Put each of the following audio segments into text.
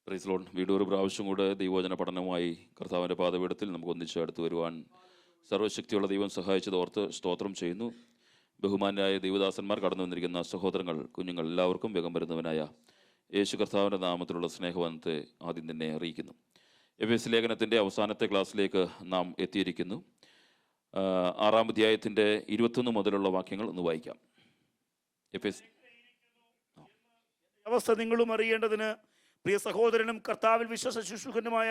Praise Lord. വീണ്ടും ഒരു പ്രാവശ്യം കൂടെ ദൈവവചന പഠനവുമായി കർത്താവിൻ്റെ പാദപീഠത്തിൽ നമുക്ക് ഒന്നിച്ച് അടുത്ത് വരുവാൻ സർവ്വശക്തിയുള്ള ദൈവം സഹായിച്ചത് ഓർത്ത് സ്തോത്രം ചെയ്യുന്നു. ബഹുമാന്യരായ ദൈവദാസന്മാർ കടന്നു വന്നിരിക്കുന്ന സഹോദരങ്ങൾ, കുഞ്ഞുങ്ങൾ എല്ലാവർക്കും വേഗം വരുന്നവനായ യേശു കർത്താവിൻ്റെ നാമത്തിലുള്ള സ്നേഹവന്ദനത്തെ ആദ്യം തന്നെ അറിയിക്കുന്നു. എഫേസ്യ ലേഖനത്തിൻ്റെ അവസാനത്തെ ക്ലാസ്സിലേക്ക് നാം എത്തിയിരിക്കുന്നു. 6-ാം അധ്യായത്തിൻ്റെ 21 മുതലുള്ള വാക്യങ്ങൾ ഒന്ന് വായിക്കാം. അവസ്ഥ നിങ്ങളും അറിയേണ്ടതിന് പ്രിയ സഹോദരനും കർത്താവിൽ വിശ്വസ ശുശ്രൂഷകനുമായ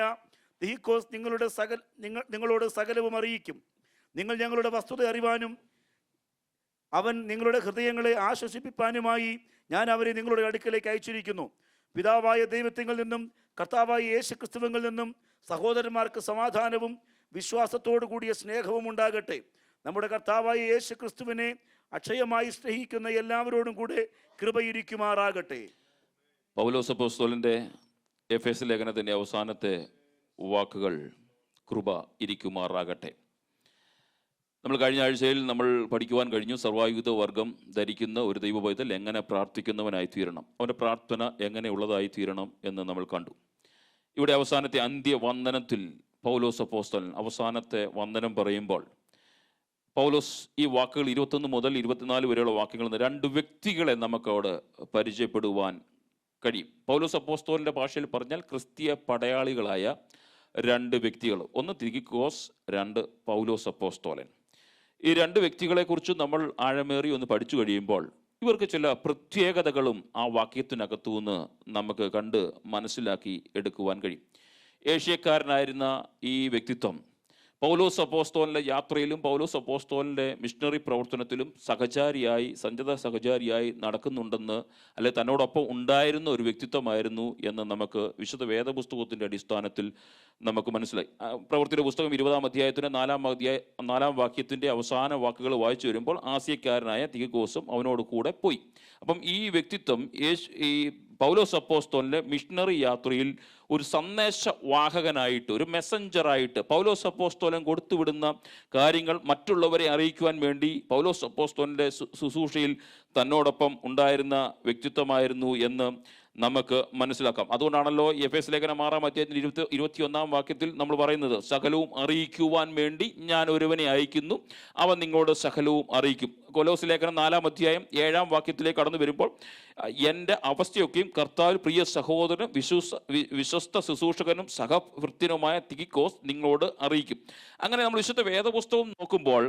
തിഹിക്കോസ് നിങ്ങളോട് സകലവും അറിയിക്കും. നിങ്ങൾ ഞങ്ങളുടെ വസ്തുത അറിവാനും അവൻ നിങ്ങളുടെ ഹൃദയങ്ങളെ ആശ്വസിപ്പിപ്പാനുമായി ഞാൻ അവരെ നിങ്ങളുടെ അടുക്കലേക്ക് അയച്ചിരിക്കുന്നു. പിതാവായ ദൈവത്തിൽ നിന്നും കർത്താവായ യേശു ക്രിസ്തുവിൽ നിന്നും സഹോദരന്മാർക്ക് സമാധാനവും വിശ്വാസത്തോടു കൂടിയ സ്നേഹവും ഉണ്ടാകട്ടെ. നമ്മുടെ കർത്താവായ യേശു ക്രിസ്തുവിനെ അക്ഷയമായി സ്നേഹിക്കുന്ന എല്ലാവരോടും കൂടെ കൃപയിരിക്കുമാറാകട്ടെ. പൗലോസ് അപ്പോസ്തലന്റെ എഫേസ്യ ലേഖനത്തിൻ്റെ അവസാനത്തെ വാക്കുകൾ കൃപ ഇരിക്കുമാറാകട്ടെ. നമ്മൾ കഴിഞ്ഞ ആഴ്ചയിൽ നമ്മൾ പഠിക്കുവാൻ കഴിഞ്ഞു, സർവായുധ വർഗം ധരിക്കുന്ന ഒരു ദൈവപൈതൽ എങ്ങനെ പ്രാർത്ഥിക്കുന്നവനായി തീരണം, അവൻ്റെ പ്രാർത്ഥന എങ്ങനെയുള്ളതായി തീരണം എന്ന് നമ്മൾ കണ്ടു. ഇവിടെ അവസാനത്തെ അന്ത്യവന്ദനത്തിൽ പൗലോസ് അപ്പോസ്തലൻ അവസാനത്തെ വന്ദനം പറയുമ്പോൾ പൗലോസ് ഈ വാക്കുകൾ 21 മുതൽ 24 വരെയുള്ള വാക്യങ്ങളിൽ നിന്ന് 2 വ്യക്തികളെ നമുക്കവിടെ പരിചയപ്പെടുവാൻ കഴിയും. പൗലോസ് അപ്പോസ്തലന്റെ ഭാഷയിൽ പറഞ്ഞാൽ ക്രിസ്തീയ പടയാളികളായ 2 വ്യക്തികൾ, ഒന്ന് തികിക്കോസ്, 2 പൗലോസ് അപ്പോസ്തലൻ. ഈ 2 വ്യക്തികളെക്കുറിച്ച് നമ്മൾ ആഴമേറി ഒന്ന് പഠിച്ചു കഴിയുമ്പോൾ ഇവർക്ക് ചില പ്രത്യേകതകളും ആ വാക്യത്തിനകത്തു നിന്ന് നമുക്ക് കണ്ട് മനസ്സിലാക്കി എടുക്കുവാൻ കഴിയും. ഏഷ്യക്കാരനായിരുന്ന ഈ വ്യക്തിത്വം പൗലോസ് അപ്പോസ്തലന്റെ യാത്രയിലും പൗലോസ് അപ്പോസ്തലന്റെ മിഷണറി പ്രവർത്തനത്തിലും സഞ്ചിത സഹചാരിയായി നടക്കുന്നുണ്ടെന്ന്, അല്ലെ തന്നോടൊപ്പം ഉണ്ടായിരുന്ന ഒരു വ്യക്തിത്വമായിരുന്നു എന്ന് നമുക്ക് വിശുദ്ധ വേദപുസ്തകത്തിൻ്റെ അടിസ്ഥാനത്തിൽ നമുക്ക് മനസ്സിലായി. പ്രവൃത്തിയുടെ പുസ്തകം 20-ാം അധ്യായത്തിന് 4-ാം വാക്യത്തിൻ്റെ അവസാന വാക്കുകൾ വായിച്ചു വരുമ്പോൾ ആസ്യക്കാരനായ തികിക്കോസും അവനോട് കൂടെ പോയി. അപ്പം ഈ വ്യക്തിത്വം ഈ പൗലോസ് അപ്പോസ്തലന്റെ മിഷണറി യാത്രയിൽ ഒരു സന്ദേശവാഹകനായിട്ട്, ഒരു മെസ്സഞ്ചറായിട്ട് പൗലോസ് അപ്പോസ്തലൻ കൊടുത്തുവിടുന്ന കാര്യങ്ങൾ മറ്റുള്ളവരെ അറിയിക്കുവാൻ വേണ്ടി പൗലോസ് അപ്പോസ്തലന്റെ ശുശ്രൂഷയിൽ തന്നോടൊപ്പം ഉണ്ടായിരുന്ന വ്യക്തിത്വമായിരുന്നു എന്ന് നമുക്ക് മനസ്സിലാക്കാം. അതുകൊണ്ടാണല്ലോ എഫേസ്യ ലേഖനം 6-ാം അധ്യായത്തിൽ 21-ാം വാക്യത്തിൽ നമ്മൾ പറയുന്നത്, സകലവും അറിയിക്കുവാൻ വേണ്ടി ഞാൻ ഒരുവനെ അയക്കുന്നു, അവൻ നിങ്ങളോട് സകലവും അറിയിക്കും. കൊലോസ് ലേഖനം 4-ാം അധ്യായം 7-ാം വാക്യത്തിലേക്ക് കടന്നു വരുമ്പോൾ, എൻ്റെ അവസ്ഥയൊക്കെയും കർത്താവിൽ പ്രിയ സഹോദരനും വിശ്വസ്ത ശുശ്രൂഷകനും സഹഭൃത്യനുമായ തികിക്കോസ് നിങ്ങളോട് അറിയിക്കും. അങ്ങനെ നമ്മൾ വിശുദ്ധ വേദപുസ്തകം നോക്കുമ്പോൾ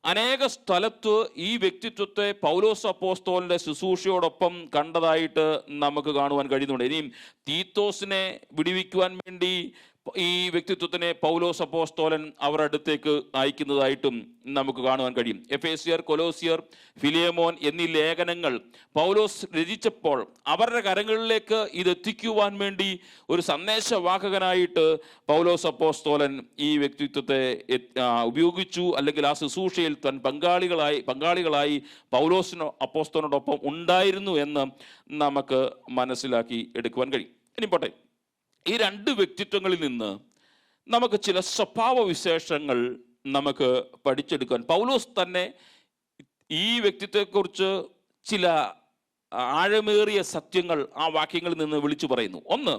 അനേക സ്ഥലത്ത് ഈ വ്യക്തിത്വത്തെ പൗലോസ് അപ്പോസ്തലന്റെ ശുശ്രൂഷയോടൊപ്പം കണ്ടതായിട്ട് നമുക്ക് കാണുവാൻ കഴിയുന്നുണ്ട്. ഇനിയും തീത്തോസിനെ വിടുവിക്കുവാൻ വേണ്ടി ഈ വ്യക്തിത്വത്തിനെ പൗലോസ് അപ്പോസ്തലൻ അവരുടെ അടുത്തേക്ക് അയക്കുന്നതായിട്ടും നമുക്ക് കാണുവാൻ കഴിയും. എഫേസ്യർ, കൊലോസിയർ, ഫിലേമോൻ എന്നീ ലേഖനങ്ങൾ പൗലോസ് രചിച്ചപ്പോൾ അവരുടെ കരങ്ങളിലേക്ക് ഇതെത്തിക്കുവാൻ വേണ്ടി ഒരു സന്ദേശവാഹകനായിട്ട് പൗലോസ് അപ്പോസ്തലൻ ഈ വ്യക്തിത്വത്തെ ഉപയോഗിച്ചു, അല്ലെങ്കിൽ ആ ശുശ്രൂഷയിൽ തൻ പങ്കാളികളായി പൗലോസ് അപ്പോസ്തലനോടൊപ്പം ഉണ്ടായിരുന്നു എന്ന് നമുക്ക് മനസ്സിലാക്കി എടുക്കുവാൻ കഴിയും. ഇനി പോട്ടെ, ഈ 2 വ്യക്തിത്വങ്ങളിൽ നിന്ന് നമുക്ക് ചില സ്വഭാവ വിശേഷങ്ങൾ നമുക്ക് പഠിച്ചെടുക്കാൻ പൗലോസ് തന്നെ ഈ വ്യക്തിത്വത്തെക്കുറിച്ച് ചില ആഴമേറിയ സത്യങ്ങൾ ആ വാക്യങ്ങളിൽ നിന്ന് വിളിച്ചു പറയുന്നു. ഒന്ന്,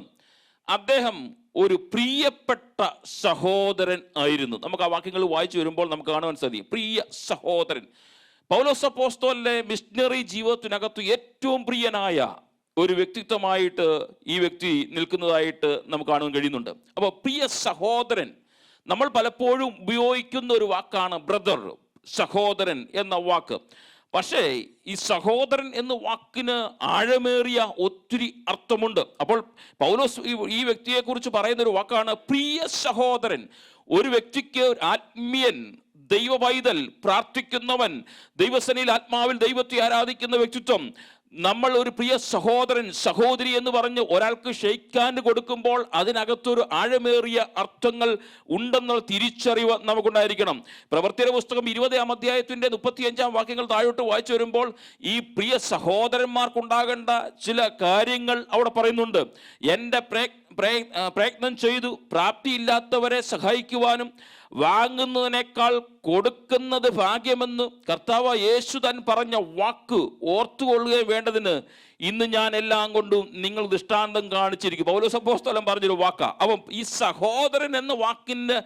അദ്ദേഹം ഒരു പ്രിയപ്പെട്ട സഹോദരൻ ആയിരുന്നു. നമുക്ക് ആ വാക്യങ്ങൾ വായിച്ചു വരുമ്പോൾ നമുക്ക് കാണുവാൻ സാധിക്കും, പ്രിയ സഹോദരൻ. പൗലോസ് അപ്പോസ്തലന്റെ മിഷണറി ജീവിതത്തിനകത്ത് ഏറ്റവും പ്രിയനായ ഒരു വ്യക്തിത്വമായിട്ട് ഈ വ്യക്തി നിൽക്കുന്നതായിട്ട് നമുക്ക് കാണാൻ കഴിയുന്നുണ്ട്. അപ്പോൾ പ്രിയ സഹോദരൻ, നമ്മൾ പലപ്പോഴും ഉപയോഗിക്കുന്ന ഒരു വാക്കാണ് ബ്രദർ, സഹോദരൻ എന്ന വാക്ക്. പക്ഷേ ഈ സഹോദരൻ എന്ന വാക്കിന് ആഴമേറിയ ഒത്തിരി അർത്ഥമുണ്ട്. അപ്പോൾ പൗലോസ് ഈ വ്യക്തിയെക്കുറിച്ച് പറയുന്ന ഒരു വാക്കാണ് പ്രിയ സഹോദരൻ. ഒരു വ്യക്തിക്ക് ആത്മീയൻ, ദൈവപൈതൽ, പ്രാർത്ഥിക്കുന്നവൻ, ദൈവസേനയിൽ ആത്മാവിൽ ദൈവത്തെ ആരാധിക്കുന്ന വ്യക്തിത്വം, നമ്മൾ ഒരു പ്രിയ സഹോദരൻ, സഹോദരി എന്ന് പറഞ്ഞ് ഒരാൾക്ക് ഷെയ്ക്ക് ഹാൻഡ് കൊടുക്കുമ്പോൾ അതിനകത്തൊരു ആഴമേറിയ അർത്ഥങ്ങൾ ഉണ്ടെന്നുള്ള തിരിച്ചറിവ് നമുക്കുണ്ടായിരിക്കണം. പ്രവൃത്തിയുടെ പുസ്തകം 20-ാം അധ്യായത്തിൻ്റെ 35-ാം വാക്യങ്ങൾ താഴോട്ട് വായിച്ചു വരുമ്പോൾ ഈ പ്രിയ സഹോദരന്മാർക്കുണ്ടാകേണ്ട ചില കാര്യങ്ങൾ അവിടെ പറയുന്നുണ്ട്. എൻ്റെ പ്രയത്നം ചെയ്തു പ്രാപ്തിയില്ലാത്തവരെ സഹായിക്കുവാനും വാങ്ങുന്നതിനേക്കാൾ കൊടുക്കുന്നത് ഭാഗ്യമെന്ന് കർത്താവ് യേശു താൻ പറഞ്ഞ വാക്ക് ഓർത്തുകൊള്ളുകയും വേണ്ടതിന് ഇന്ന് ഞാൻ എല്ലാം കൊണ്ടും നിങ്ങൾ ദൃഷ്ടാന്തം കാണിച്ചിരിക്കും. പൗലോസ് അപ്പോസ്തലൻ പറഞ്ഞൊരു വാക്കാ. അപ്പം ഈ സഹോദരൻ എന്ന വാക്കിൻ്റെ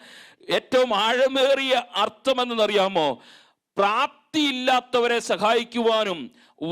ഏറ്റവും ആഴമേറിയ അർത്ഥം എന്തെന്നറിയാമോ? പ്രാപ്തിയില്ലാത്തവരെ സഹായിക്കുവാനും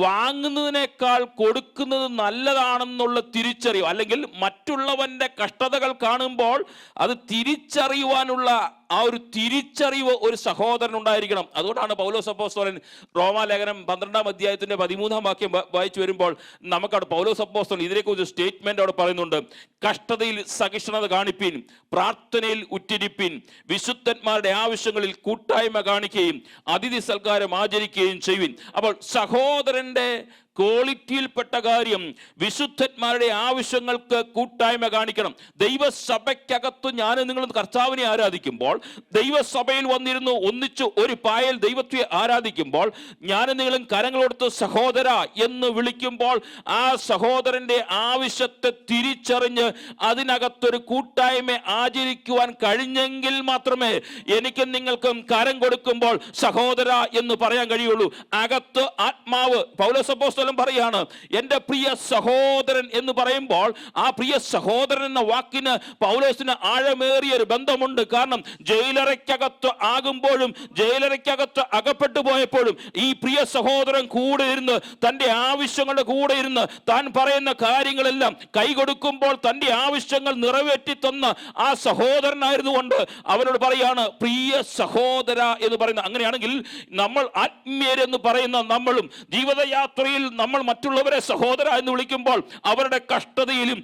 വാങ്ങുന്നതിനേക്കാൾ കൊടുക്കുന്നത് നല്ലതാണെന്നുള്ള തിരിച്ചറിവ്, അല്ലെങ്കിൽ മറ്റുള്ളവന്റെ കഷ്ടതകൾ കാണുമ്പോൾ അത് തിരിച്ചറിയുവാനുള്ള ആ ഒരു തിരിച്ചറിവ് ഒരു സഹോദരൻ ഉണ്ടായിരിക്കണം. അതുകൊണ്ടാണ് പൗലോസ് അപ്പോസ്തലൻ റോമാലേഖനം 12-ാം അധ്യായത്തിന്റെ 13-ാം വാക്യം വായിച്ചു വരുമ്പോൾ നമുക്കവിടെ പൗലോസ് അപ്പോസ്തലൻ ഇതിനെക്കുറിച്ച് സ്റ്റേറ്റ്മെന്റ് അവിടെ പറയുന്നുണ്ട്. കഷ്ടതയിൽ സഹിഷ്ണുത കാണിപ്പിൻ, പ്രാർത്ഥനയിൽ ഉറ്റിരിപ്പിൻ, വിശുദ്ധന്മാരുടെ ആവശ്യങ്ങളിൽ കൂട്ടായ്മ കാണിക്കുകയും അതിഥി സൽക്കാരം ആചരിക്കുകയും ചെയ്യുവിൻ. അപ്പോൾ സഹോദരന്റെ ക്വാളിറ്റിയിൽപ്പെട്ട കാര്യം വിശുദ്ധന്മാരുടെ ആവശ്യങ്ങൾക്ക് കൂട്ടായ്മ കാണിക്കണം. ദൈവസഭയ്ക്കകത്ത് ഞാൻ നിങ്ങൾ കർത്താവിനെ ആരാധിക്കുമ്പോൾ, ദൈവസഭയിൽ വന്നിരുന്നു ഒന്നിച്ചു ഒരു പായൽ ദൈവത്തെ ആരാധിക്കുമ്പോൾ, ഞാൻ നിങ്ങളും കരങ്ങളെടുത്ത് സഹോദര എന്ന് വിളിക്കുമ്പോൾ ആ സഹോദരന്റെ ആവശ്യത്തെ തിരിച്ചറിഞ്ഞ് അതിനകത്തൊരു കൂട്ടായ്മ ആചരിക്കുവാൻ കഴിഞ്ഞെങ്കിൽ മാത്രമേ എനിക്കും നിങ്ങൾക്കും കരം കൊടുക്കുമ്പോൾ സഹോദര എന്ന് പറയാൻ കഴിയുള്ളൂ. അകത്ത് ആത്മാവ് പൗലോസ് അപ്പോസ്തലൻ പറയാണ്, എന്റെ പ്രിയ സഹോദരൻ എന്ന് പറയുമ്പോൾ ആ പ്രിയ സഹോദരൻ എന്ന വാക്കിന് പൗലോസിന് ആഴമേറിയ ഒരു ബന്ധമുണ്ട്. കാരണം ജയിലറയ്ക്കകത്ത് ആകുമ്പോഴും ജയിലറയ്ക്കകത്ത് അകപ്പെട്ടു പോയപ്പോഴും ഈ പ്രിയ സഹോദരൻ കൂടെ ഇരുന്ന് തൻ്റെ ആവശ്യങ്ങളുടെ കൂടെ ഇരുന്ന് താൻ പറയുന്ന കാര്യങ്ങളെല്ലാം കൈകൊടുക്കുമ്പോൾ തൻ്റെ ആവശ്യങ്ങൾ നിറവേറ്റി തന്ന ആ സഹോദരനായിരുന്നുകൊണ്ട് അവരോട് പറയാണ് പ്രിയ സഹോദര എന്ന് പറയുന്നത്. അങ്ങനെയാണെങ്കിൽ നമ്മൾ ആത്മീയരെന്ന് പറയുന്ന നമ്മളും ജീവിതയാത്രയിൽ നമ്മൾ മറ്റുള്ളവരെ സഹോദര എന്ന് വിളിക്കുമ്പോൾ അവരുടെ കഷ്ടതയിലും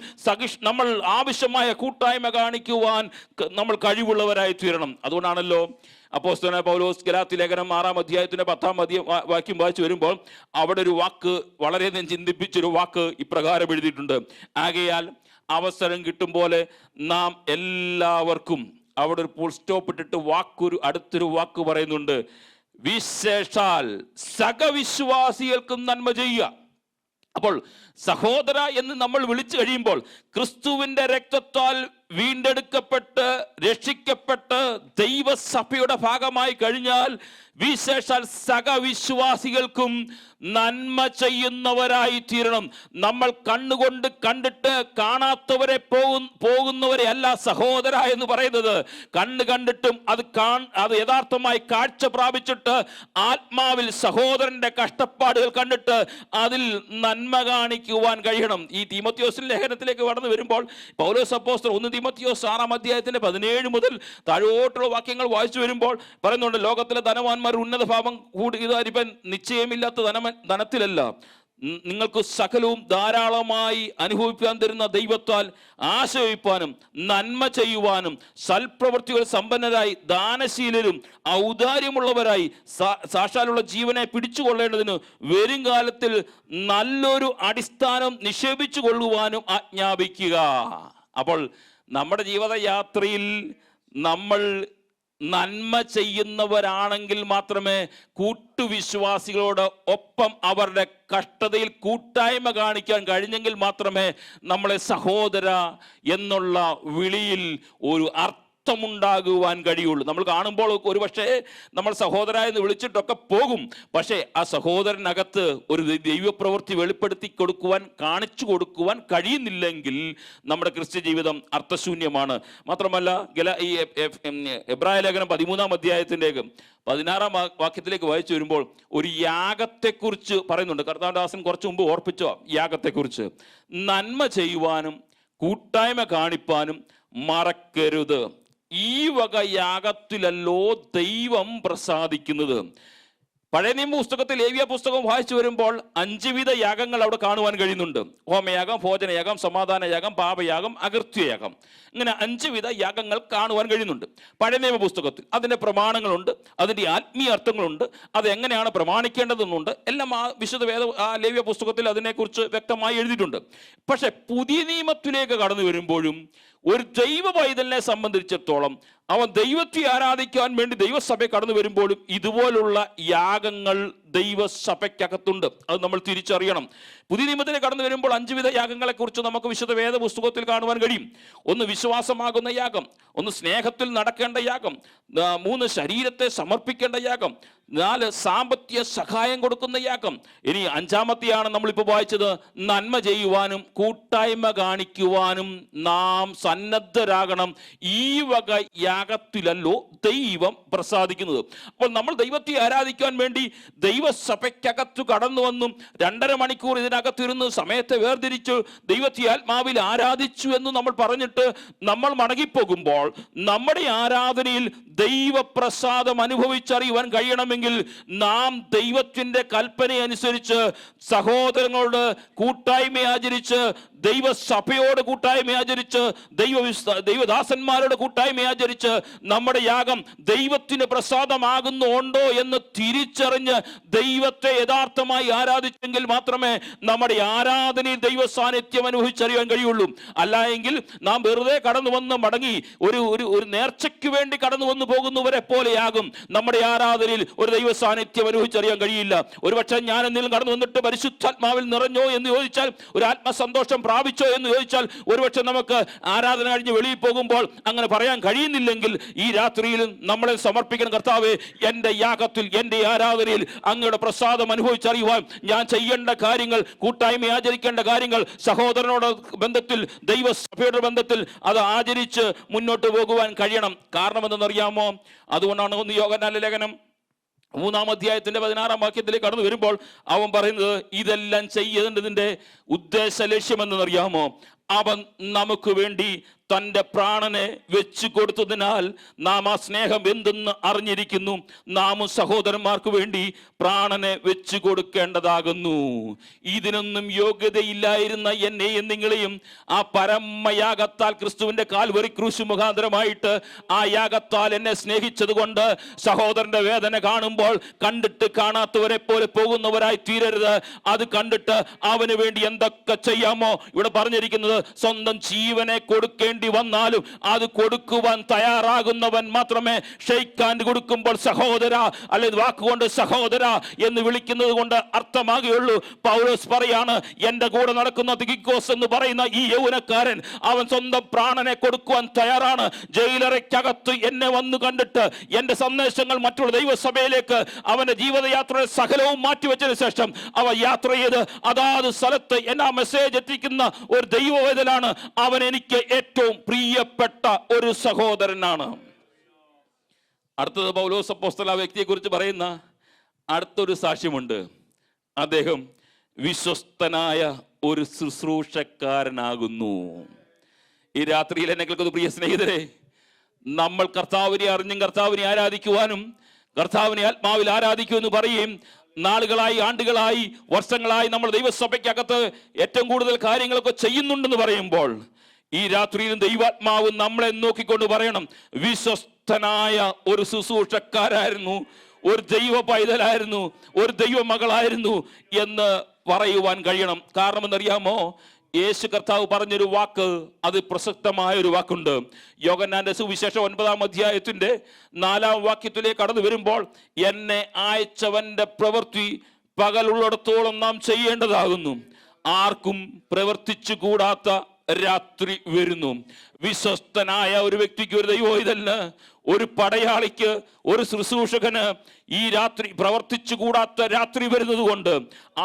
നമ്മൾ ആവശ്യമായ കൂട്ടായ്മ കാണിക്കുവാൻ നമ്മൾ കഴിവുള്ളവരായി തീരണം. അതുകൊണ്ടാണല്ലോ അപ്പോസ്തലനായ പൗലോസ് ഗലാത്യ ലേഖനം 6-ാം അധ്യായത്തിന്റെ 10-ാം വാക്യം വായിച്ചു വരുമ്പോൾ അവിടെ ഒരു വാക്ക് വളരെയധികം ചിന്തിപ്പിച്ചൊരു വാക്ക് ഇപ്രകാരം എഴുതിയിട്ടുണ്ട്. ആകയാൽ അവസരം കിട്ടും പോലെ നാം എല്ലാവർക്കും, അവിടെ ഒരു ഫുൾ സ്റ്റോപ്പ് ഇട്ടിട്ട് അടുത്തൊരു വാക്ക് പറയുന്നുണ്ട്, വിശേഷാൽ സകവിശ്വാസികൾക്കും നന്മ ചെയ്യുക. അപ്പോൾ സഹോദര എന്ന് നമ്മൾ വിളിച്ചു കഴിയുമ്പോൾ ക്രിസ്തുവിന്റെ രക്തത്താൽ വീണ്ടെടുക്കപ്പെട്ട് രക്ഷിക്കപ്പെട്ട് ദൈവസഭയുടെ ഭാഗമായി കഴിഞ്ഞാൽ വിശേഷാൽ സകവിശ്വാസികൾക്കും നന്മ ചെയ്യുന്നവരായി തീരണം. നമ്മൾ കണ്ണുകൊണ്ട് കണ്ടിട്ട് കാണാത്തവരെ പോകുന്നവരെ അല്ല സഹോദര എന്ന് പറയുന്നത്. കണ്ണ് കണ്ടിട്ടും അത് യഥാർത്ഥമായി കാഴ്ച പ്രാപിച്ചിട്ട് ആത്മാവിൽ സഹോദരന്റെ കഷ്ടപ്പാടുകൾ കണ്ടിട്ട് അതിൽ നന്മ കാണിക്കുവാൻ കഴിയണം. ഈ തീമോഥെയോസിന്റെ ലേഖനത്തിലേക്ക് കടന്നു വരുമ്പോൾ പൗലോസ് അപ്പോസ്തലൻ 1 തീമോഥെയോസ് 6-ാം അധ്യായത്തിന്റെ 17 മുതൽ താഴോട്ടുള്ള വാക്യങ്ങൾ വായിച്ചു വരുമ്പോൾ പറയുന്നുണ്ട്, ലോകത്തിലെ ധനവാന്മാർ ഉന്നത ഭാവം കൂടിയതായിരിക്കാൻ നിശ്ചയമില്ലാത്ത ധനത്തിലല്ല, നിങ്ങൾക്ക് സകലവും ധാരാളമായി അനുഭവിക്കാൻ തരുന്ന ദൈവത്താൽ ആശ്രയിപ്പാനും നന്മ ചെയ്യുവാനും സൽപ്രവൃത്തികൾ സമ്പന്നരായി ദാനശീലരും ഔദാര്യമുള്ളവരായി സാക്ഷാലുള്ള ജീവനെ പിടിച്ചുകൊള്ളേണ്ടതിന് വരും കാലത്തിൽ നല്ലൊരു അടിസ്ഥാനം നിക്ഷേപിച്ചു കൊള്ളുവാനും ആജ്ഞാപിക്കുക. അപ്പോൾ നമ്മുടെ ജീവിതയാത്രയിൽ നമ്മൾ നന്മ ചെയ്യുന്നവരാണെങ്കിൽ മാത്രമേ കൂട്ടുവിശ്വാസികളോട് ഒപ്പം അവരുടെ കഷ്ടതയിൽ കൂട്ടായ്മ കാണിക്കാൻ കഴിഞ്ഞെങ്കിൽ മാത്രമേ നമ്മളെ സഹോദര എന്നുള്ള വിളിയിൽ ഒരു അർത്ഥമുണ്ടാകുവാൻ കഴിയുള്ളൂ. നമ്മൾ കാണുമ്പോൾ ഒരുപക്ഷെ നമ്മൾ സഹോദര എന്ന് വിളിച്ചിട്ടൊക്കെ പോകും, പക്ഷേ ആ സഹോദരനകത്ത് ഒരു ദൈവപ്രവൃത്തി വെളിപ്പെടുത്തി കൊടുക്കുവാൻ കാണിച്ചു കൊടുക്കുവാൻ കഴിയുന്നില്ലെങ്കിൽ നമ്മുടെ ക്രിസ്ത്യ ജീവിതം അർത്ഥശൂന്യമാണ്. മാത്രമല്ല ഈ എബ്രായ ലേഖനം 13-ാം അധ്യായത്തിലേക്ക് 16-ാം വാക്യത്തിലേക്ക് വായിച്ചു വരുമ്പോൾ ഒരു യാഗത്തെക്കുറിച്ച് പറയുന്നുണ്ട്. കർത്താവദാസൻ കുറച്ച് മുമ്പ് ഓർപ്പിച്ചോ യാഗത്തെക്കുറിച്ച്. നന്മ ചെയ്യുവാനും കൂട്ടായ്മ കാണിപ്പാനും മറക്കരുത്, ഈ വക യാഗത്തിലല്ലോ ദൈവം പ്രസാദിക്കുന്നത്. പഴയ നിയമ പുസ്തകത്തിൽ ലേവ്യ പുസ്തകം വായിച്ചു വരുമ്പോൾ 5 വിധ യാഗങ്ങൾ അവിടെ കാണുവാൻ കഴിയുന്നുണ്ട്. ഹോമയാഗം, ഭോജനയാഗം, സമാധാനയാഗം, പാപയാഗം, അകൃത്യയാഗം. ഇങ്ങനെ 5 വിധ യാഗങ്ങൾ കാണുവാൻ കഴിയുന്നുണ്ട് പഴയ നിയമ പുസ്തകത്തിൽ. അതിൻ്റെ പ്രമാണങ്ങളുണ്ട്, അതിൻ്റെ ആത്മീയ അർത്ഥങ്ങളുണ്ട്, അത് എങ്ങനെയാണ് പ്രമാണിക്കേണ്ടതെന്നുണ്ട്, എല്ലാം ആ വിശുദ്ധ ലേവ്യ പുസ്തകത്തിൽ അതിനെക്കുറിച്ച് വ്യക്തമായി എഴുതിയിട്ടുണ്ട്. പക്ഷെ പുതിയ നിയമത്തിലേക്ക് കടന്നു വരുമ്പോഴും ഒരു ദൈവ പൈതലിനെ സംബന്ധിച്ചിടത്തോളം അവൻ ദൈവത്തെ ആരാധിക്കാൻ വേണ്ടി ദൈവസഭയെ കടന്നു വരുമ്പോഴും ഇതുപോലുള്ള യാഗങ്ങൾ ദൈവസഭയ്ക്കകത്തുണ്ട്. അത് നമ്മൾ തിരിച്ചറിയണം. പുതിയ നിയമത്തിലേക്ക് കടന്നു വരുമ്പോൾ 5 വിധ യാഗങ്ങളെ കുറിച്ച് നമുക്ക് വിശുദ്ധ വേദ പുസ്തകത്തിൽ കാണുവാൻ കഴിയും. 1 വിശ്വാസമാകുന്ന യാഗം, 1 സ്നേഹത്തിൽ നടക്കേണ്ട യാഗം, 3 ശരീരത്തെ സമർപ്പിക്കേണ്ട യാഗം, 4 സാമ്പത്തിക സഹായം കൊടുക്കുന്ന യാഗം. ഇനി 5-മത്തെയാണ് നമ്മളിപ്പോൾ വായിച്ചത്, നന്മ ചെയ്യുവാനും കൂട്ടായ്മ കാണിക്കുവാനും നാം സന്നദ്ധരാകണം. ഈ വക യാഗത്തിലല്ലോ ദൈവം പ്രസാദിക്കുന്നത്. അപ്പോൾ നമ്മൾ ദൈവത്തെ ആരാധിക്കാൻ വേണ്ടി ദൈവസഭയ്ക്കകത്ത് കടന്നു വന്നും 2.5 മണിക്കൂർ ഇതിനകത്തിരുന്ന് സമയത്തെ വേർതിരിച്ചു ദൈവത്തെ ആത്മാവിൽ ആരാധിച്ചു എന്ന് നമ്മൾ പറഞ്ഞിട്ട് നമ്മൾ മടങ്ങിപ്പോകുമ്പോൾ നമ്മുടെ ആരാധനയിൽ ദൈവപ്രസാദം അനുഭവിച്ചറിയുവാൻ കഴിയണമെങ്കിൽ നാം ദൈവത്തിന്റെ കൽപ്പനയനുസരിച്ച് സഹോദരങ്ങളോട് കൂട്ടായ്മ ആചരിച്ച്, ദൈവസഭയോട് കൂട്ടായ്മ ആചരിച്ച്, ദൈവദാസന്മാരോട് കൂട്ടായ്മ ആചരിച്ച് നമ്മുടെ യാഗം ദൈവത്തിന് പ്രസാദമാകുന്നുണ്ടോ എന്ന് തിരിച്ചറിഞ്ഞ് ദൈവത്തെ യഥാർത്ഥമായി ആരാധിച്ചെങ്കിൽ മാത്രമേ നമ്മുടെ ആരാധനയിൽ ദൈവ സാന്നിധ്യം അനുഭവിച്ചറിയാൻ കഴിയുള്ളൂ. അല്ല എങ്കിൽ നാം വെറുതെ കടന്നു വന്ന് മടങ്ങി ഒരു നേർച്ചയ്ക്ക് വേണ്ടി കടന്നു വന്നു പോകുന്നവരെ പോലെയാകും നമ്മുടെ ആരാധനയിൽ ഒരു ദൈവ സാന്നിധ്യം അനുഭവിച്ചറിയാൻ കഴിയില്ല. ഒരുപക്ഷെ ഞാൻ എന്തെങ്കിലും കടന്നു വന്നിട്ട് പരിശുദ്ധാത്മാവിൽ നിറഞ്ഞോ എന്ന് ചോദിച്ചാൽ, ഒരു ആത്മസന്തോഷം പ്രാപിച്ചോ എന്ന് ചോദിച്ചാൽ, ഒരുപക്ഷെ നമുക്ക് ആരാധന കഴിഞ്ഞ് വെളിയിൽ പോകുമ്പോൾ അങ്ങനെ പറയാൻ കഴിയുന്നില്ലെങ്കിൽ ഈ രാത്രിയിലും നമ്മളെ സമർപ്പിക്കണം. കർത്താവേ, എൻ്റെ യാഗത്തിൽ, എൻ്റെ ആരാധനയിൽ അങ്ങയുടെ പ്രസാദം അനുഭവിച്ചറിയുവാൻ ഞാൻ ചെയ്യേണ്ട കാര്യങ്ങൾ, കൂട്ടായ്മ ആചരിക്കേണ്ട കാര്യങ്ങൾ, സഹോദരനോട് ബന്ധത്തിൽ, ദൈവസഭയുടെ ബന്ധത്തിൽ അത് ആചരിച്ച് മുന്നോട്ട് പോകുവാൻ കഴിയണം. കാരണം എന്തെന്നറിയാമോ? അതുകൊണ്ടാണ് 1 യോഹന്നാന്റെ ലേഖനം 3-ാം അധ്യായത്തിന്റെ 16-ാം വാക്യത്തിലേക്ക് കടന്നു വരുമ്പോൾ അവൻ പറയുന്നത്, ഇതെല്ലാം ചെയ്യേണ്ടതിന്റെ ഉദ്ദേശ ലക്ഷ്യമെന്നറിയാമോ? അവൻ നമുക്ക് വേണ്ടി തൻ്റെ പ്രാണനെ വെച്ചു കൊടുത്തതിനാൽ നാം ആ സ്നേഹം എന്തെന്ന് അറിഞ്ഞിരിക്കുന്നു. നാമും സഹോദരന്മാർക്ക് വേണ്ടി പ്രാണനെ വെച്ചു കൊടുക്കേണ്ടതാകുന്നു. ഇതിനൊന്നും യോഗ്യതയില്ലായിരുന്ന എന്നെയും നിങ്ങളെയും ആ പരമയാഗത്താൽ, ക്രിസ്തുവിന്റെ കാൽവരി ക്രൂശ് മുഖാന്തരമായിട്ട് ആ യാഗത്താൽ എന്നെ സ്നേഹിച്ചത് കൊണ്ട് സഹോദരന്റെ വേദന കാണുമ്പോൾ കണ്ടിട്ട് കാണാത്തവരെ പോലെ പോകുന്നവരായി തീരരുത്. അത് കണ്ടിട്ട് അവന് വേണ്ടി എന്തൊക്കെ ചെയ്യാമോ ഇവിടെ പറഞ്ഞിരിക്കുന്നത്, സ്വന്തം ജീവനെ കൊടുക്കേണ്ടി വന്നാലും അത് കൊടുക്കുവാൻ തയ്യാറാകുന്നവൻ മാത്രമേ ഷെയ്ക്ക് ഹാൻഡ് കൊടുക്കുമ്പോൾ സഹോദര, അല്ലെങ്കിൽ വാക്കുകൊണ്ട് സഹോദര എന്ന് വിളിക്കുന്നത് കൊണ്ട് അർത്ഥമാകുകയുള്ളൂ. പൗലോസ് പറയാണ്, എന്റെ കൂടെ നടക്കുന്ന തിക്കിക്കോസ് എന്ന് പറയുന്ന ഈ യൗവനക്കാരൻ അവൻ സ്വന്തം പ്രാണനെ കൊടുക്കുവാൻ തയ്യാറാണ്. ജയിലറയ്ക്കകത്ത് എന്നെ വന്നു കണ്ടിട്ട് എന്റെ സന്ദേശങ്ങൾ മറ്റുള്ള ദൈവസഭയിലേക്ക് അവന്റെ ജീവിതയാത്രയുടെ സകലവും മാറ്റിവെച്ചതിന് ശേഷം അവൻ യാത്ര ചെയ്ത് അതാത് സ്ഥലത്ത് എന്നാ മെസ്സേജ് എത്തിക്കുന്ന ഒരു ദൈവവേദനാണ്. അവൻ എനിക്ക് ഏറ്റവും പ്രിയപ്പെട്ട ഒരു സഹോദരനാണ്. അടുത്തത് പൗലോസ് അപ്പോസ്തലൻ ആ വ്യക്തിയെ കുറിച്ച് പറയുന്ന അടുത്തൊരു സാക്ഷ്യമുണ്ട്. അദ്ദേഹം വിശ്വസ്തനായ ഒരു ശുശ്രൂഷക്കാരനാകുന്നു. ഈ രാത്രിയിൽ എന്നെ കേൾക്കുന്ന പ്രിയ സ്നേഹിതരെ, നമ്മൾ കർത്താവിനെ അറിഞ്ഞും കർത്താവിനെ ആരാധിക്കുവാനും കർത്താവിനെ ആത്മാവിൽ ആരാധിക്കുമെന്ന് പറയും നാളുകളായി, ആണ്ടുകളായി, വർഷങ്ങളായി നമ്മൾ ദൈവസഭയ്ക്കകത്ത് ഏറ്റവും കൂടുതൽ കാര്യങ്ങളൊക്കെ ചെയ്യുന്നുണ്ടെന്ന് പറയുമ്പോൾ ഈ രാത്രിയിലും ദൈവാത്മാവ് നമ്മളെ നോക്കിക്കൊണ്ട് പറയണം, വിശ്വസ്തനായ ഒരു ശുശ്രൂഷക്കാരായിരുന്നു, ഒരു ദൈവ പൈതലായിരുന്നു, ഒരു ദൈവമകളായിരുന്നു എന്ന് പറയുവാൻ കഴിയണം. കാരണം എന്നറിയാമോ? യേശു കർത്താവ് പറഞ്ഞൊരു വാക്ക്, അത് പ്രസക്തമായ ഒരു വാക്കുണ്ട്. യോഹന്നാന്റെ സുവിശേഷം 9-ാം അധ്യായത്തിന്റെ 4-ാം വാക്യത്തിലേക്ക് കടന്നു വരുമ്പോൾ, എന്നെ അയച്ചവന്റെ പ്രവൃത്തി പകലുള്ളിടത്തോളം നാം ചെയ്യേണ്ടതാകുന്നു, ആർക്കും പ്രവർത്തിച്ചു കൂടാത്ത രാത്രി വരുന്നു. വിശ്വസ്തനായ ഒരു വ്യക്തിക്ക്, ഒരു ദൈവോഹിതന്, ഒരു പടയാളിക്ക്, ഒരു ശുശ്രൂഷകന് ഈ രാത്രി പ്രവർത്തിച്ചു കൂടാത്ത രാത്രി വരുന്നത് കൊണ്ട്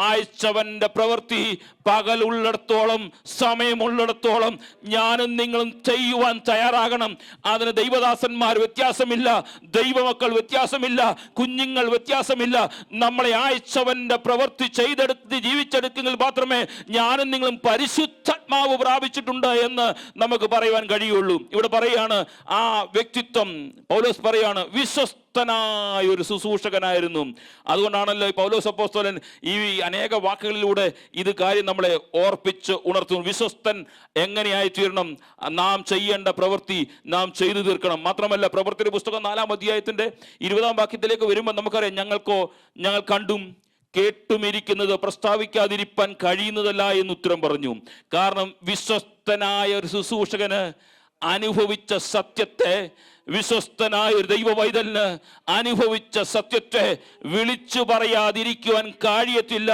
അയച്ചവന്റെ പ്രവൃത്തി പകലുള്ളിടത്തോളം, സമയമുള്ളിടത്തോളം ഞാനും നിങ്ങളും ചെയ്യുവാൻ തയ്യാറാകണം. അതിന് ദൈവദാസന്മാർ വ്യത്യാസമില്ല, ദൈവമക്കൾ വ്യത്യാസമില്ല, കുഞ്ഞുങ്ങൾ വ്യത്യാസമില്ല. നമ്മളെ അയച്ചവന്റെ പ്രവൃത്തി ചെയ്തെടുത്ത് ജീവിച്ചെടുക്കെങ്കിൽ മാത്രമേ ഞാനും നിങ്ങളും പരിശുദ്ധാത്മാവ് പ്രാപിച്ചിട്ടുണ്ട് എന്ന് നമുക്ക് പറയുവാൻ കഴിയുള്ളൂ. ഇവിടെ പറയാണ്, ആ വ്യക്തിത്വം പൗലോസ് പറയാണ് വിശ്വസ്തനായ ഒരു ശുശ്രൂഷകനായിരുന്നു. അതുകൊണ്ടാണല്ലോ പൗലോസ് അപ്പോസ്തലൻ ഈ അനേക വാക്കുകളിലൂടെ ഇത് കാര്യം നമ്മളെ ഓർപ്പിച്ച് ഉണർത്തുന്നു. വിശ്വസ്തൻ എങ്ങനെയായി തീരണം? നാം ചെയ്യേണ്ട പ്രവൃത്തി നാം ചെയ്തു തീർക്കണം. മാത്രമല്ല, പ്രവൃത്തിയുടെ പുസ്തകം 4-ാം അധ്യായത്തിന്റെ 20-ാം വാക്യത്തിലേക്ക് വരുമ്പോൾ നമുക്കറിയാം, ഞങ്ങൾ കണ്ടും കേട്ടുമിരിക്കുന്നത് പ്രസ്താവിക്കാതിരിപ്പാൻ കഴിയുന്നതല്ല എന്ന് ഉത്തരം പറഞ്ഞു. കാരണം വിശ്വസ്തനായ ഒരു ശുശ്രൂഷകന് അനുഭവിച്ച സത്യത്തെ വിശ്വസ്തനായ ഒരു ദൈവ പൈതലിന് അനുഭവിച്ച സത്യത്തെ വിളിച്ചു പറയാതിരിക്കുവാൻ കഴിയത്തില്ല.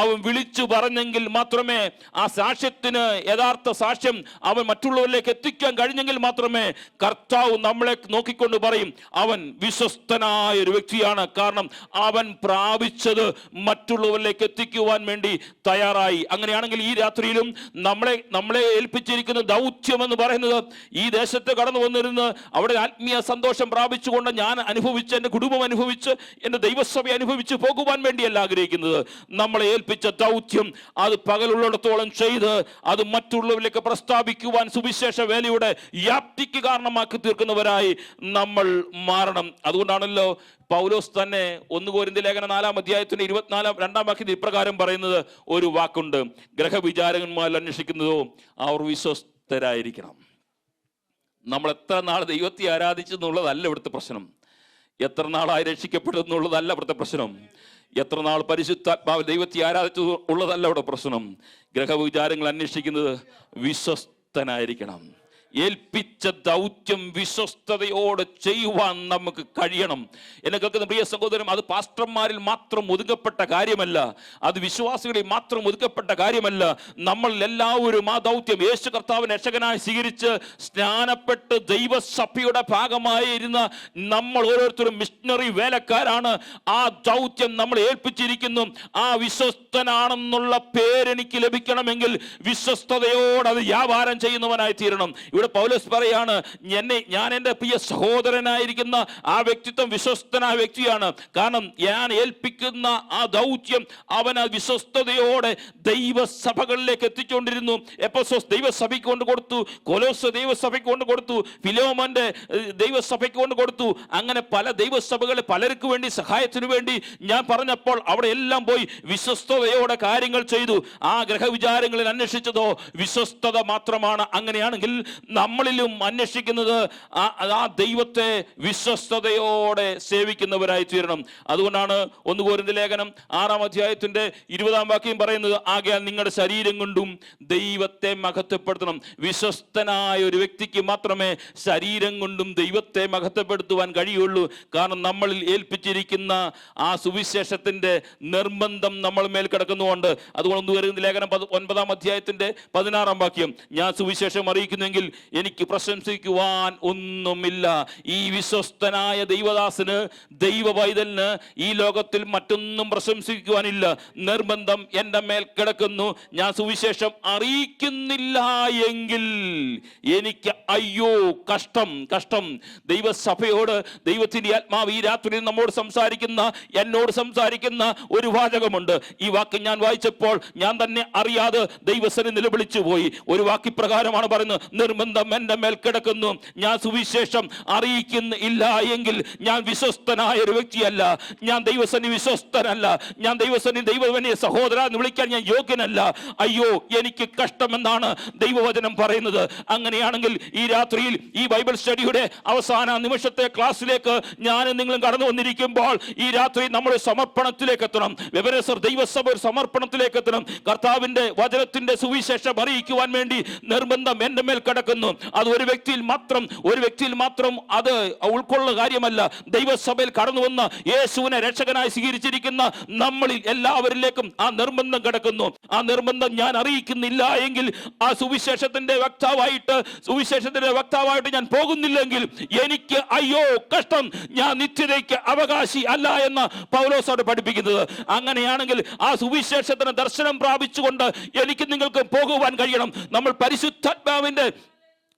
അവൻ വിളിച്ചു പറഞ്ഞെങ്കിൽ മാത്രമേ ആ സാക്ഷ്യത്തിന് യഥാർത്ഥ സാക്ഷ്യം അവൻ മറ്റുള്ളവരിലേക്ക് എത്തിക്കാൻ കഴിഞ്ഞെങ്കിൽ മാത്രമേ കർത്താവ് നമ്മളെ നോക്കിക്കൊണ്ട് പറയും അവൻ വിശ്വസ്തനായ ഒരു വ്യക്തിയാണ്. കാരണം അവൻ പ്രാപിച്ചത് മറ്റുള്ളവരിലേക്ക് എത്തിക്കുവാൻ വേണ്ടി തയ്യാറായി. അങ്ങനെയാണെങ്കിൽ ഈ രാത്രിയിലും നമ്മളെ ഏൽപ്പിച്ചിരിക്കുന്ന ദൗത്യം എന്ന് പറയുന്നത് ഈ ദേശത്ത് കടന്നു വന്നിരുന്ന് അവിടെ ആത്മീയ സന്തോഷം പ്രാപിച്ചുകൊണ്ട് ഞാൻ അനുഭവിച്ച്, എൻ്റെ കുടുംബം അനുഭവിച്ച്, എൻ്റെ ദൈവസഭ അനുഭവിച്ച് പോകുവാൻ വേണ്ടിയല്ല ആഗ്രഹിക്കുന്നത്. നമ്മളെ ഏൽപ്പിച്ച ദൗത്യം അത് പകലുള്ളിടത്തോളം ചെയ്ത് അത് മറ്റുള്ളവരിലേക്ക് പ്രസ്താവിക്കുവാൻ സുവിശേഷ വേലയുടെ വ്യാപ്തിക്ക് കാരണമാക്കി തീർക്കുന്നവരായി നമ്മൾ മാറണം. അതുകൊണ്ടാണല്ലോ പൗലോസ് തന്നെ 1 കൊരിന്ത്യർ ലേഖനം 4-ാം അധ്യായത്തിന്റെ 2 വാക്യത്തിൽ ഇപ്രകാരം പറയുന്നത് ഒരു വാക്കുണ്ട്: ഗ്രഹവിചാരകന്മാർ അന്വേഷിക്കുന്നതോ അവർ വിശ്വസ്തരായിരിക്കണം. നമ്മൾ എത്ര നാൾ ദൈവത്തെ ആരാധിച്ചു എന്നുള്ളതല്ല ഇവിടുത്തെ പ്രശ്നം. എത്ര നാളായി രക്ഷിക്കപ്പെട്ടു എന്നുള്ളതല്ല ഇവിടുത്തെ പ്രശ്നം. എത്ര നാൾ പരിശുദ്ധാത്മാവ് ദൈവത്തെ ആരാധിച്ചു ഉള്ളതല്ല ഇവിടെ പ്രശ്നം. ഗ്രഹവിചാരങ്ങൾ അന്വേഷിക്കുന്നത് വിശ്വസ്തനായിരിക്കണം. ഏൽപ്പിച്ച ദൗത്യം വിശ്വസ്തയോടെ ചെയ്യുവാൻ നമുക്ക് കഴിയണം. എന്നെ കേൾക്കുന്ന പ്രിയ സഹോദരൻ, അത് പാസ്റ്റർമാരിൽ മാത്രം ഒതുക്കപ്പെട്ട കാര്യമല്ല, അത് വിശ്വാസികളിൽ മാത്രം ഒതുക്കപ്പെട്ട കാര്യമല്ല. നമ്മൾ എല്ലാവരും ആ ദൗത്യം യേശു കർത്താവിനെ രക്ഷകനായി സ്വീകരിച്ച് സ്നാനപ്പെട്ട് ദൈവസഭയുടെ ഭാഗമായി ഇരുന്ന നമ്മൾ ഓരോരുത്തരും മിഷണറി വേലക്കാരാണ്. ആ ദൗത്യം നമ്മൾ ഏൽപ്പിച്ചിരിക്കുന്നു. ആ വിശ്വസ്തനാണെന്നുള്ള പേരെനിക്ക് ലഭിക്കണമെങ്കിൽ വിശ്വസ്തയോടെ അത് വ്യാപാരം ചെയ്യുന്നവനായി തീരണം. ഇവിടെ പൗലോസ് പറയാണ്, ഞാൻ എൻ്റെ പ്രിയ സഹോദരനായിരിക്കുന്ന ആ വ്യക്തിത്വം വിശ്വസ്തനായ വ്യക്തിയാണ്. കാരണം ഞാൻ ഏൽപ്പിക്കുന്ന ആ ദൗത്യം അവൻ ആ വിശ്വസ്തയോടെ ദൈവസഭകളിലേക്ക് എത്തിച്ചുകൊണ്ടിരുന്നു. എഫെസോസ് ദൈവസഭയ്ക്ക് കൊണ്ട് കൊടുത്തു, കൊലോസ് ദൈവസഭയ്ക്ക് കൊണ്ട് കൊടുത്തു, ഫിലോമോന്റെ ദൈവസഭയ്ക്ക് കൊണ്ട് കൊടുത്തു. അങ്ങനെ പല ദൈവസഭകളെ പലർക്ക് വേണ്ടി സഹായത്തിനു വേണ്ടി ഞാൻ പറഞ്ഞപ്പോൾ അവിടെ എല്ലാം പോയി വിശ്വസ്തയോടെ കാര്യങ്ങൾ ചെയ്തു. ആ ഗ്രഹവിചാരങ്ങളിൽ അന്വേഷിച്ചതോ വിശ്വസ്തത മാത്രമാണ്. അങ്ങനെയാണെങ്കിൽ നമ്മളിലും അന്വേഷിക്കുന്നത് ആ ദൈവത്തെ വിശ്വസ്തയോടെ സേവിക്കുന്നവരായി തീരണം. അതുകൊണ്ടാണ് 1 കൊരിന്ത്യർ ലേഖനം 6-ാം അധ്യായത്തിന്റെ 20-ാം വാക്യം പറയുന്നത്, ആകയാൽ നിങ്ങളുടെ ശരീരം കൊണ്ടും ദൈവത്തെ മഹത്വപ്പെടുത്തണം. വിശ്വസ്തനായ ഒരു വ്യക്തിക്ക് മാത്രമേ ശരീരം കൊണ്ടും ദൈവത്തെ മഹത്വപ്പെടുത്തുവാൻ കഴിയുള്ളൂ. കാരണം നമ്മളിൽ ഏൽപ്പിച്ചിരിക്കുന്ന ആ സുവിശേഷത്തിന്റെ നിർബന്ധം നമ്മൾ മേൽ കിടക്കുന്നുണ്ട്. അതുകൊണ്ട് 1 കൊരിന്ത്യർ ലേഖനം 9-ാം അധ്യായത്തിന്റെ 16-ാം വാക്യം, ഞാൻ സുവിശേഷം അറിയിക്കുന്നെങ്കിൽ എനിക്ക് പ്രശംസിക്കുവാൻ ഒന്നുമില്ല. ഈ വിശ്വസ്തനായ ദൈവദാസന്, ദൈവ പൈതലിന് ഈ ലോകത്തിൽ മറ്റൊന്നും പ്രശംസിക്കുവാനില്ല. നിർബന്ധം എൻ്റെ മേൽ കിടക്കുന്നു. ഞാൻ സുവിശേഷം അറിയിക്കുന്നില്ല എങ്കിൽ എനിക്ക് അയ്യോ കഷ്ടം, കഷ്ടം. ദൈവസഭയോട് ദൈവത്തിന്റെ ആത്മാവ് ഈ രാത്രി എന്നോട് സംസാരിക്കുന്ന ഒരു വാചകമുണ്ട്. ഈ വാക്ക് ഞാൻ വായിച്ചപ്പോൾ ഞാൻ തന്നെ അറിയാതെ ദൈവസനെ നിലവിളിച്ചു പോയി. ഒരു വാക്യപ്രകാരമാണ് പറയുന്നത്, നിർബന്ധം എൻ്റെ മേൽ കിടക്കുന്നു. ഞാൻ സുവിശേഷം അറിയിക്കുന്നില്ല എങ്കിൽ ഞാൻ വിശ്വസ്തനായ ഒരു വ്യക്തിയല്ല. ഞാൻ ദൈവസന്നി വിശ്വസ്തനല്ല. ഞാൻ ദൈവസന്നി ദൈവവനെ സഹോദര എന്ന് വിളിക്കാൻ ഞാൻ യോഗ്യനല്ല. അയ്യോ എനിക്ക് കഷ്ടമെന്നാണ് ദൈവവചനം പറയുന്നത്. അങ്ങനെയാണെങ്കിൽ ഈ രാത്രിയിൽ ഈ ബൈബിൾ സ്റ്റഡിയുടെ അവസാന നിമിഷത്തെ ക്ലാസ്സിലേക്ക് ഞാനും നിങ്ങളും കടന്നു വന്നിരിക്കുമ്പോൾ ഈ രാത്രി നമ്മുടെ സമർപ്പണത്തിലേക്ക് എത്തണം. വെബനേസർ ദൈവസഭ ഒരു സമർപ്പണത്തിലേക്ക് എത്തണം. കർത്താവിന്റെ വചനത്തിന്റെ സുവിശേഷം അറിയിക്കുവാൻ വേണ്ടി നിർബന്ധം എൻ്റെ മേൽ കിടക്കുന്നു. അത് ഒരു വ്യക്തിയിൽ മാത്രം അത് ഉൾക്കൊള്ളുന്ന കാര്യമല്ല. ദൈവസഭയിൽ കടന്നു വന്ന യേശുവിനെ രക്ഷകനായി സ്വീകരിച്ചിരിക്കുന്ന നമ്മളിൽ എല്ലാവരിലേക്കും ആ നിർബന്ധം കിടക്കുന്നു. ആ നിർബന്ധം ഞാൻ അറിയിക്കുന്നില്ല എങ്കിൽ, ആ സുവിശേഷത്തിന്റെ വക്താവായിട്ട് ഞാൻ പോകുന്നില്ലെങ്കിൽ എനിക്ക് അയ്യോ കഷ്ടം, ഞാൻ നിത്യതയ്ക്ക് അവകാശി അല്ല എന്ന് പൗലോസോട് പഠിപ്പിക്കുന്നത്. അങ്ങനെയാണെങ്കിൽ ആ സുവിശേഷത്തിന് ദർശനം പ്രാപിച്ചുകൊണ്ട് എനിക്ക് നിങ്ങൾക്ക് പോകുവാൻ കഴിയണം. നമ്മൾ പരിശുദ്ധാത്മാവിന്റെ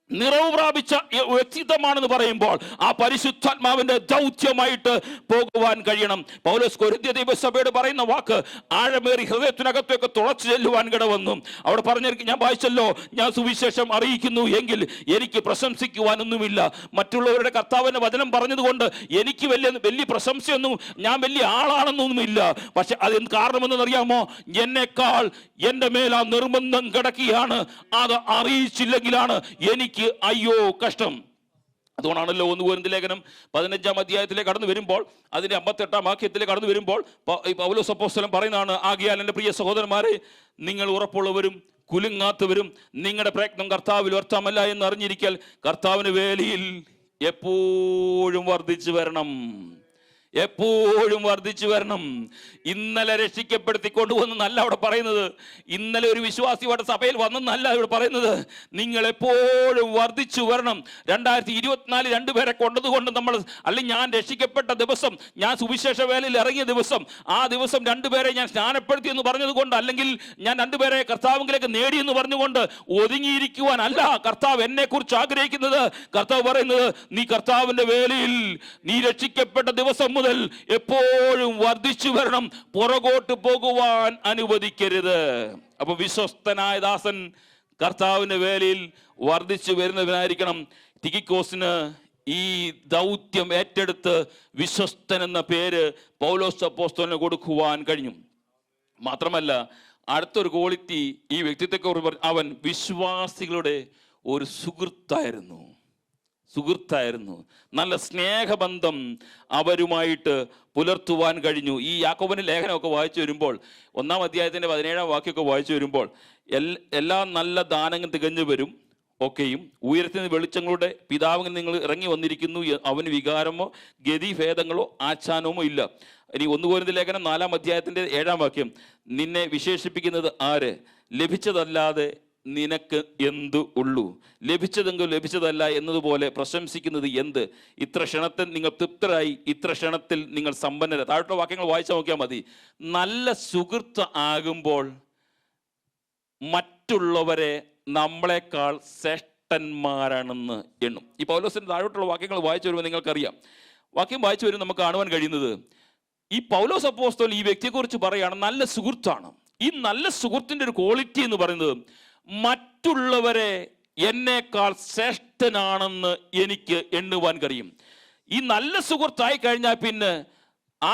നിറവ് പ്രാപിച്ച വ്യക്തിത്വമാണെന്ന് പറയുമ്പോൾ ആ പരിശുദ്ധാത്മാവിന്റെ ദൗത്യമായിട്ട് പോകുവാൻ കഴിയണം. പൗലോസ് കൊരിന്ത്യ ദൈവസഭയോട് പറയുന്ന വാക്ക് ആഴമേറി ഹൃദയത്തിനകത്തേക്ക് തുളച്ചു ചെല്ലുവാൻ കിടവന്നു. അവിടെ പറഞ്ഞിരിക്കും, ഞാൻ വായിച്ചല്ലോ, ഞാൻ സുവിശേഷം അറിയിക്കുന്നു എങ്കിൽ എനിക്ക് പ്രശംസിക്കുവാനൊന്നുമില്ല. മറ്റുള്ളവരുടെ കർത്താവിന്റെ വചനം പറഞ്ഞതുകൊണ്ട് എനിക്ക് വലിയ പ്രശംസയൊന്നും, ഞാൻ വലിയ ആളാണെന്നൊന്നുമില്ല. പക്ഷെ അതെന്ത് കാരണമെന്നറിയാമോ? എന്നെക്കാൾ എൻ്റെ മേൽ ആ നിർബന്ധം കിടക്കുകയാണ്. അത് അറിയിച്ചില്ലെങ്കിലാണ് എനിക്ക് അയ്യോ കഷ്ടം. അതുകൊണ്ടാണല്ലോ 1 കൊരിന്ത്യർ ലേഖനം 15-ാം അധ്യായത്തിലേക്ക് കടന്നു വരുമ്പോൾ, അതിന്റെ 58-ാം വാക്യത്തിലേക്ക് കടന്നു വരുമ്പോൾ പൗലോസ് അപ്പോസ്തലൻ പറയുന്നതാണ്, ആകയാൽ എൻ്റെ പ്രിയ സഹോദരന്മാരെ, നിങ്ങൾ ഉറപ്പുള്ളവരും കുലുങ്ങാത്തവരും നിങ്ങളുടെ പ്രയത്നം കർത്താവിൽ വ്യർത്ഥമല്ല എന്ന് അറിഞ്ഞിരിക്കൽ കർത്താവിന് വേലയിൽ എപ്പോഴും വർദ്ധിച്ചു വരണം, എപ്പോഴും വർദ്ധിച്ചു വരണം. ഇന്നലെ രക്ഷിക്കപ്പെടുത്തിക്കൊണ്ടുവന്നല്ല അവിടെ പറയുന്നത്, ഇന്നലെ ഒരു വിശ്വാസി ഇവിടെ സഭയിൽ വന്നെന്നല്ല ഇവിടെ പറയുന്നത്. നിങ്ങൾ എപ്പോഴും വർദ്ധിച്ചു വരണം. 2024 രണ്ടുപേരെ കൊണ്ടതുകൊണ്ട് നമ്മൾ, അല്ലെങ്കിൽ ഞാൻ രക്ഷിക്കപ്പെട്ട ദിവസം, ഞാൻ സുവിശേഷ വേലയിൽ ഇറങ്ങിയ ദിവസം, ആ ദിവസം രണ്ടുപേരെ ഞാൻ സ്നാനപ്പെടുത്തി എന്ന് പറഞ്ഞത് കൊണ്ട്, അല്ലെങ്കിൽ ഞാൻ രണ്ടുപേരെ കർത്താവിലേക്ക് നേടിയെന്ന് പറഞ്ഞുകൊണ്ട് ഒതുങ്ങിയിരിക്കുവാനല്ല കർത്താവ് എന്നെ കുറിച്ച് ആഗ്രഹിക്കുന്നത്. കർത്താവ് പറയുന്നത്, നീ കർത്താവിന്റെ വേലയിൽ നീ രക്ഷിക്കപ്പെട്ട ദിവസം മുതൽ എപ്പോഴും വർദ്ധിച്ചു വരണം, പുറകോട്ട് പോകുവാൻ അനുവദിക്കരുത്. അപ്പൊ വിശ്വസ്തനായ ദാസൻ കർത്താവിന്റെ വേലയിൽ വർദ്ധിച്ചു വരുന്നവനായിരിക്കണം. തികിക്കോസിന് ഈ ദൗത്യം ഏറ്റെടുത്ത് വിശ്വസ്തൻ എന്ന പേര് പൗലോസ് അപ്പോസ്തലന് കൊടുക്കുവാൻ കഴിഞ്ഞു. മാത്രമല്ല, അടുത്തൊരു ക്വാളിറ്റി ഈ വ്യക്തിത്വത്തെ, അവൻ വിശ്വാസികളുടെ ഒരു സുഹൃത്തായിരുന്നു. നല്ല സ്നേഹബന്ധം അവരുമായിട്ട് പുലർത്തുവാൻ കഴിഞ്ഞു. ഈ യാക്കോബിന്റെ ലേഖനമൊക്കെ വായിച്ചു വരുമ്പോൾ, 1-ാം അധ്യായത്തിന്റെ 17-ാം വാക്യമൊക്കെ വായിച്ചു വരുമ്പോൾ, എല്ലാ നല്ല ദാനങ്ങൾ തികഞ്ഞു വരും ഒക്കെയും ഉയരത്തിന് വെളിച്ചങ്ങളുടെ പിതാവിൽ നിങ്ങൾ ഇറങ്ങി വന്നിരിക്കുന്നു, അവന് വികാരമോ ഗതിഭേദങ്ങളോ ആച്ഛാനമോ ഇല്ല. ഇനി 1 കൊരിന്ത്യർ ലേഖനം 4-ാം അധ്യായത്തിന്റെ 7-ാം വാക്യം, നിന്നെ വിശേഷിപ്പിക്കുന്നത് ആര്? ലഭിച്ചതല്ലാതെ നിനക്ക് എന്തു ഉള്ളൂ? ലഭിച്ചതെങ്കിലും ലഭിച്ചതല്ല എന്നതുപോലെ പ്രശംസിക്കുന്നത് എന്ത്? ഇത്ര ക്ഷണത്തിൽ നിങ്ങൾ തൃപ്തരായി, ഇത്ര ക്ഷണത്തിൽ നിങ്ങൾ സമ്പന്നര. താഴോട്ടുള്ള വാക്യങ്ങൾ വായിച്ചു നോക്കിയാൽ മതി. നല്ല സുഹൃത്ത് ആകുമ്പോൾ മറ്റുള്ളവരെ നമ്മളെക്കാൾ ശ്രേഷ്ഠന്മാരാണെന്ന് എണ്ണും. ഈ പൗലോസിന്റെ താഴോട്ടുള്ള വാക്യങ്ങൾ വായിച്ചു വരുമ്പോൾ നിങ്ങൾക്കറിയാം, വാക്യം വായിച്ചു വരുമ്പോൾ നമുക്ക് കാണുവാൻ കഴിയുന്നത്, ഈ പൗലോസ് അപ്പോസ്തലൻ ഈ വ്യക്തിയെക്കുറിച്ച് പറയുകയാണ്, നല്ല സുഹൃത്താണ്. ഈ നല്ല സുഹൃത്തിന്റെ ഒരു ക്വാളിറ്റി എന്ന് പറയുന്നത്, മറ്റുള്ളവരെ എന്നേക്കാൾ ശ്രേഷ്ഠനാണെന്ന് എനിക്ക് എണ്ണുവാൻ കഴിയും. ഈ നല്ല സുഹൃത്തായി കഴിഞ്ഞാൽ പിന്നെ ആ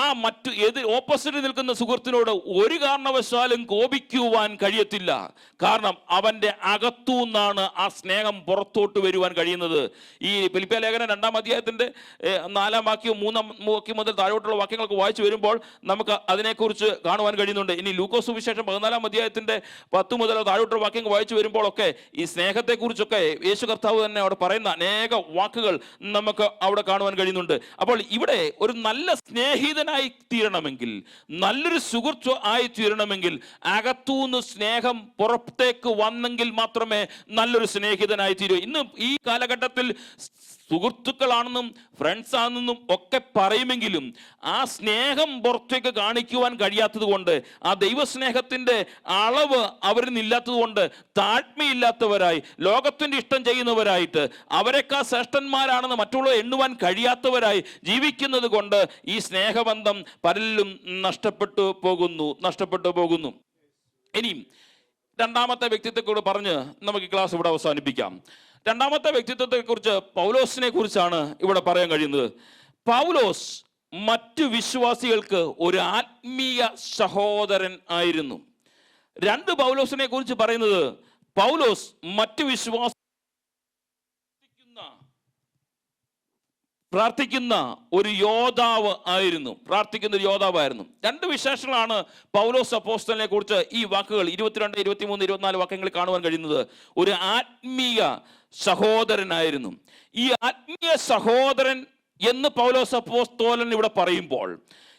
ഓപ്പോസിറ്റ് നിൽക്കുന്ന സുഹൃത്തിനോട് ഒരു കാരണവശാലും കോപിക്കുവാൻ കഴിയത്തില്ല. കാരണം അവന്റെ അകത്തുനിന്നാണ് ആ സ്നേഹം പുറത്തോട്ട് വരുവാൻ കഴിയുന്നത്. ഈ ഫിലിപ്പിയ ലേഖനം 2-ാം അധ്യായത്തിന്റെ 4-ാം വാക്യവും 3-ാം വാക്യം മുതൽ താഴോട്ടുള്ള വാക്യങ്ങൾക്ക് വായിച്ചു വരുമ്പോൾ നമുക്ക് അതിനെക്കുറിച്ച് കാണുവാൻ കഴിയുന്നുണ്ട്. ഇനി ലൂക്കോസ് സുവിശേഷം 14-ാം അധ്യായത്തിന്റെ 10 മുതൽ താഴോട്ടുള്ള വാക്യങ്ങൾ വായിച്ചു വരുമ്പോഴൊക്കെ ഈ സ്നേഹത്തെക്കുറിച്ചൊക്കെ യേശു കർത്താവ് തന്നെ അവിടെ പറയുന്ന അനേക വാക്കുകൾ നമുക്ക് അവിടെ കാണുവാൻ കഴിയുന്നുണ്ട്. അപ്പോൾ ഇവിടെ ഒരു നല്ല സ്നേഹിതനായി തീരണമെങ്കിൽ, നല്ലൊരു സുഹൃത്ത് ആയി തീരണമെങ്കിൽ, അകത്തുനിന്ന് സ്നേഹം പുറത്തേക്ക് വന്നെങ്കിൽ മാത്രമേ നല്ലൊരു സ്നേഹിതനായി തീരൂ. ഇന്ന് ഈ കാലഘട്ടത്തിൽ സുഹൃത്തുക്കളാണെന്നും ഫ്രണ്ട്സ് ആണെന്നും ഒക്കെ പറയുമെങ്കിലും ആ സ്നേഹം പുറത്തേക്ക് കാണിക്കുവാൻ കഴിയാത്തത് കൊണ്ട്, ആ ദൈവസ്നേഹത്തിന്റെ അളവ് അവരിൽ നിന്നില്ലാത്തത് കൊണ്ട്, താഴ്മയില്ലാത്തവരായി ലോകത്തിന്റെ ഇഷ്ടം ചെയ്യുന്നവരായിട്ട്, അവരെക്കാൾ ശ്രേഷ്ഠന്മാരാണെന്ന് മറ്റുള്ളവർ എണ്ണുവാൻ കഴിയാത്തവരായി ജീവിക്കുന്നത് കൊണ്ട് ഈ സ്നേഹബന്ധം പലരിലും നഷ്ടപ്പെട്ടു പോകുന്നു. ഇനിയും രണ്ടാമത്തെ വ്യക്തിത്വത്തോട് പറഞ്ഞ് നമുക്ക് ക്ലാസ് ഇവിടെ അവസാനിപ്പിക്കാം. രണ്ടാമത്തെ വ്യക്തിത്വത്തെക്കുറിച്ച് പൗലോസിനെ കുറിച്ചാണ് ഇവിടെ പറയാൻ കഴിയുന്നത്. പൗലോസ് മറ്റു വിശ്വാസികൾക്ക് ഒരു ആത്മീയ സഹോദരൻ ആയിരുന്നു. 2 പൗലോസിനെ കുറിച്ച് പറയുന്നത്, പൗലോസ് മറ്റു പ്രാർത്ഥിക്കുന്ന ഒരു യോദ്ധാവ് ആയിരുന്നു. 2 വിശേഷങ്ങളാണ് പൗലോസ് അപ്പോസ്തലനെ കുറിച്ച് ഈ വാക്കുകൾ 22, 23, 24 വാക്യങ്ങളിൽ കാണുവാൻ കഴിയുന്നത്. ഒരു ആത്മീയ സഹോദരനായിരുന്നു. ഈ ആത്മീയ സഹോദരൻ എന്ന് പൗലോസ് അപ്പോസ്തലൻ ഇവിടെ പറയുമ്പോൾ,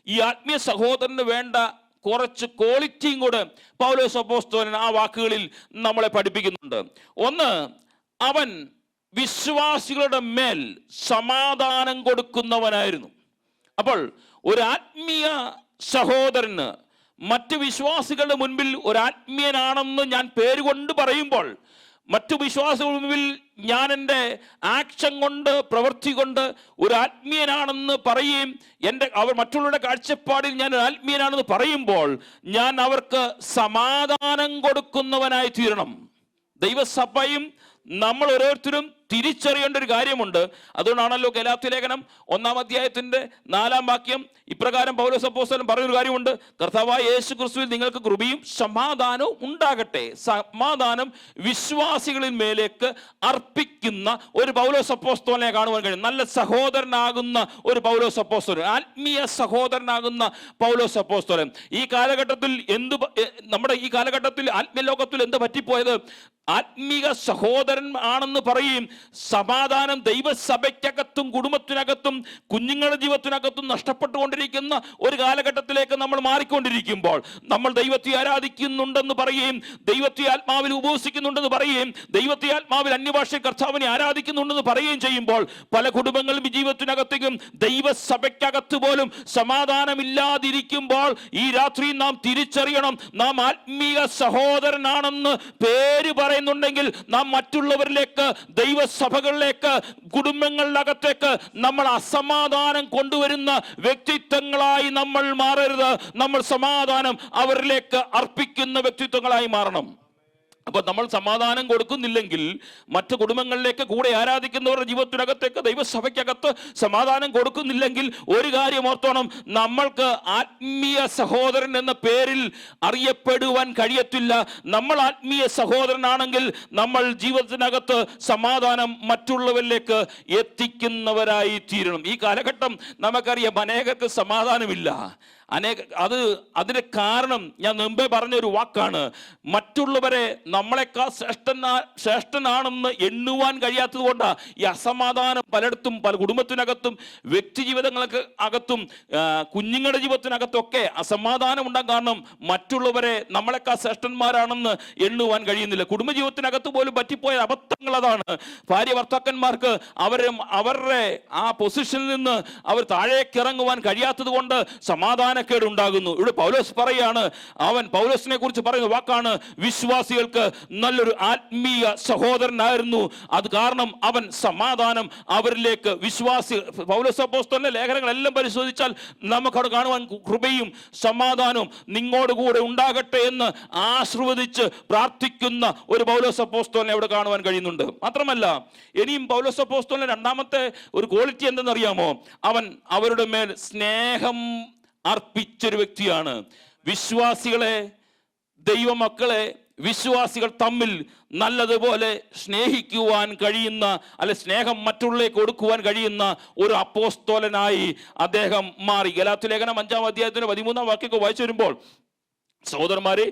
ഈ ആത്മീയ സഹോദരന് വേണ്ട കുറച്ച് ക്വാളിറ്റിയും കൂടെ പൗലോസ് അപ്പോസ്തലൻ ആ വാക്കുകളിൽ നമ്മളെ പഠിപ്പിക്കുന്നുണ്ട്. ഒന്ന്, അവൻ വിശ്വാസികളുടെ മേൽ സമാധാനം കൊടുക്കുന്നവനായിരുന്നു. അപ്പോൾ ഒരു ആത്മീയ സഹോദരന് മറ്റു വിശ്വാസികളുടെ മുൻപിൽ ഒരു ആത്മീയനാണെന്ന് ഞാൻ പേരുകൊണ്ട് പറയുമ്പോൾ, മറ്റു വിശ്വാസികളുടെ മുൻപിൽ ഞാൻ എൻ്റെ ആക്ഷൻ കൊണ്ട്, പ്രവൃത്തി കൊണ്ട് ഒരു ആത്മീയനാണെന്ന് പറയുകയും അവർ മറ്റുള്ളവരുടെ കാഴ്ചപ്പാടിൽ ഞാൻ ഒരു ആത്മീയനാണെന്ന് പറയുമ്പോൾ, ഞാൻ അവർക്ക് സമാധാനം കൊടുക്കുന്നവനായി തീരണം. ദൈവസഭയും നമ്മൾ ഓരോരുത്തരും തിരിച്ചറിയേണ്ട ഒരു കാര്യമുണ്ട്. അതുകൊണ്ടാണല്ലോ ഗലാത്യ ലേഖനം 1-ാം അധ്യായത്തിന്റെ 4-ാം വാക്യം ഇപ്രകാരം പൗലോസ് അപ്പോസ്തലൻ പറഞ്ഞൊരു കാര്യമുണ്ട്, കർത്താവായ യേശു ക്രിസ്തുവിൽ നിങ്ങൾക്ക് കൃപയും സമാധാനവും ഉണ്ടാകട്ടെ. സമാധാനം വിശ്വാസികളിൽ മേലേക്ക് അർപ്പിക്കുന്ന ഒരു പൗലോസ് അപ്പോസ്തലനെ കാണുവാൻ കഴിയും. നല്ല സഹോദരനാകുന്ന ഒരു പൗലോസ് അപ്പോസ്തലൻ, ആത്മീയ സഹോദരനാകുന്ന പൗലോസ് അപ്പോസ്തലൻ. ഈ കാലഘട്ടത്തിൽ നമ്മുടെ ഈ കാലഘട്ടത്തിൽ ആത്മീയ ലോകത്തിൽ എന്ത് പറ്റിപ്പോയത്? ആത്മീയ സഹോദരൻ ആണെന്ന് പറയും, സമാധാനം ദൈവസഭയ്ക്കകത്തും കുടുംബത്തിനകത്തും കുഞ്ഞുങ്ങളുടെ ജീവിതത്തിനകത്തും നഷ്ടപ്പെട്ടുകൊണ്ടിരിക്കുന്ന ഒരു കാലഘട്ടത്തിലേക്ക് നമ്മൾ മാറിക്കൊണ്ടിരിക്കുമ്പോൾ, നമ്മൾ ദൈവത്തെ ആരാധിക്കുന്നുണ്ടെന്ന് പറയുകയും ദൈവത്തെ ആത്മാവിൽ ഉപവസിക്കുന്നുണ്ടെന്ന് പറയുകയും ദൈവത്തെ ആത്മാവിൽ അന്യഭാഷ കർത്താവിനെ ആരാധിക്കുന്നുണ്ടെന്ന് പറയുകയും ചെയ്യുമ്പോൾ, പല കുടുംബങ്ങളും ജീവിതത്തിനകത്തേക്കും ദൈവസഭയ്ക്കകത്ത് പോലും സമാധാനമില്ലാതിരിക്കുമ്പോൾ, ഈ രാത്രി നാം തിരിച്ചറിയണം, നാം ആത്മീയ സഹോദരനാണെന്ന് പേര് പറയുന്നുണ്ടെങ്കിൽ നാം മറ്റുള്ളവരിലേക്ക്, ദൈവസഭകളിലേക്ക്, കുടുംബങ്ങളിലകത്തേക്ക് നമ്മൾ അസമാധാനം കൊണ്ടുവരുന്ന വ്യക്തിത്വങ്ങളായി നമ്മൾ മാറരുത്. നമ്മൾ സമാധാനം അവരിലേക്ക് അർപ്പിക്കുന്ന വ്യക്തിത്വങ്ങളായി മാറണം. അപ്പൊ നമ്മൾ സമാധാനം കൊടുക്കുന്നില്ലെങ്കിൽ മറ്റു കുടുംബങ്ങളിലേക്ക് കൂടെ ആരാധിക്കുന്നവരുടെ ജീവിതത്തിനകത്തേക്ക്, ദൈവസഭയ്ക്കകത്ത് സമാധാനം കൊടുക്കുന്നില്ലെങ്കിൽ ഒരു കാര്യം ഓർത്തോണം, നമ്മൾക്ക് ആത്മീയ സഹോദരൻ എന്ന പേരിൽ അറിയപ്പെടുവാൻ കഴിയത്തില്ല. നമ്മൾ ആത്മീയ സഹോദരനാണെങ്കിൽ നമ്മൾ ജീവിതത്തിനകത്ത് സമാധാനം മറ്റുള്ളവരിലേക്ക് എത്തിക്കുന്നവരായി തീരണം. ഈ കാലഘട്ടം നമുക്കറിയാം, അനേകർക്ക് സമാധാനമില്ല. അതിന് കാരണം ഞാൻ മുമ്പേ പറഞ്ഞൊരു വാക്കാണ്, മറ്റുള്ളവരെ നമ്മളെക്കാൾ ശ്രേഷ്ഠനാണെന്ന് എണ്ണുവാൻ കഴിയാത്തത് കൊണ്ടാണ് ഈ അസമാധാനം പലയിടത്തും, പല കുടുംബത്തിനകത്തും, വ്യക്തി ജീവിതങ്ങൾക്ക് അകത്തും, കുഞ്ഞുങ്ങളുടെ ജീവിതത്തിനകത്തൊക്കെ അസമാധാനം ഉണ്ടാകാൻ കാരണം മറ്റുള്ളവരെ നമ്മളെക്കാൾ ശ്രേഷ്ഠന്മാരാണെന്ന് എണ്ണുവാൻ കഴിയുന്നില്ല. കുടുംബജീവിതത്തിനകത്ത് പോലും പറ്റിപ്പോയ അബദ്ധങ്ങൾ അതാണ്. ഭാര്യ ഭർത്താക്കന്മാർക്ക് അവരുടെ ആ പൊസിഷനിൽ നിന്ന് അവർ താഴേക്ക് ഇറങ്ങുവാൻ കഴിയാത്തത് കൊണ്ട് സമാധാനക്കേട് ഉണ്ടാകുന്നു. ഇവിടെ പൗലോസ് പറയാണ്, പൗലോസിനെ കുറിച്ച് പറയുന്ന വാക്കാണ്, വിശ്വാസികൾക്ക് നല്ലൊരു ആത്മീയ സഹോദരനായിരുന്നു, അത് കാരണം അവൻ സമാധാനം അവരിലേക്ക് പൗലോസ് അപ്പോസ്തലന്റെ ലേഖനങ്ങളെല്ലാം പരിശോധിച്ചാൽ നമുക്കവിടെ കാണുവാൻ കൃപയും സമാധാനവും നിങ്ങളോടുകൂടെ ഉണ്ടാകട്ടെ എന്ന് ആശീർവദിച്ച് പ്രാർത്ഥിക്കുന്ന ഒരു പൗലോസ് അപ്പോസ്തലനെ അവിടെ കാണുവാൻ കഴിയുന്നുണ്ട്. മാത്രമല്ല, ഇനിയും പൗലോസ് അപ്പോസ്തലന്റെ രണ്ടാമത്തെ ഒരു ക്വാളിറ്റി എന്തെന്നറിയാമോ? അവൻ അവരുടെ മേൽ സ്നേഹം അർപ്പിച്ചൊരു വ്യക്തിയാണ്. വിശ്വാസികളെ, ദൈവമക്കളെ, വിശ്വാസികൾ തമ്മിൽ നല്ലതുപോലെ സ്നേഹിക്കുവാൻ കഴിയുന്ന, അല്ലെ സ്നേഹം മറ്റുള്ളവർക്ക് കൊടുക്കുവാൻ കഴിയുന്ന ഒരു അപ്പോസ്തലനായി അദ്ദേഹം മാറി. ഗലാത്യ ലേഖനം 5-ാം അധ്യായത്തിന് 13-ാം വാക്യമൊക്കെ വായിച്ചു വരുമ്പോൾ, സഹോദരന്മാരെ,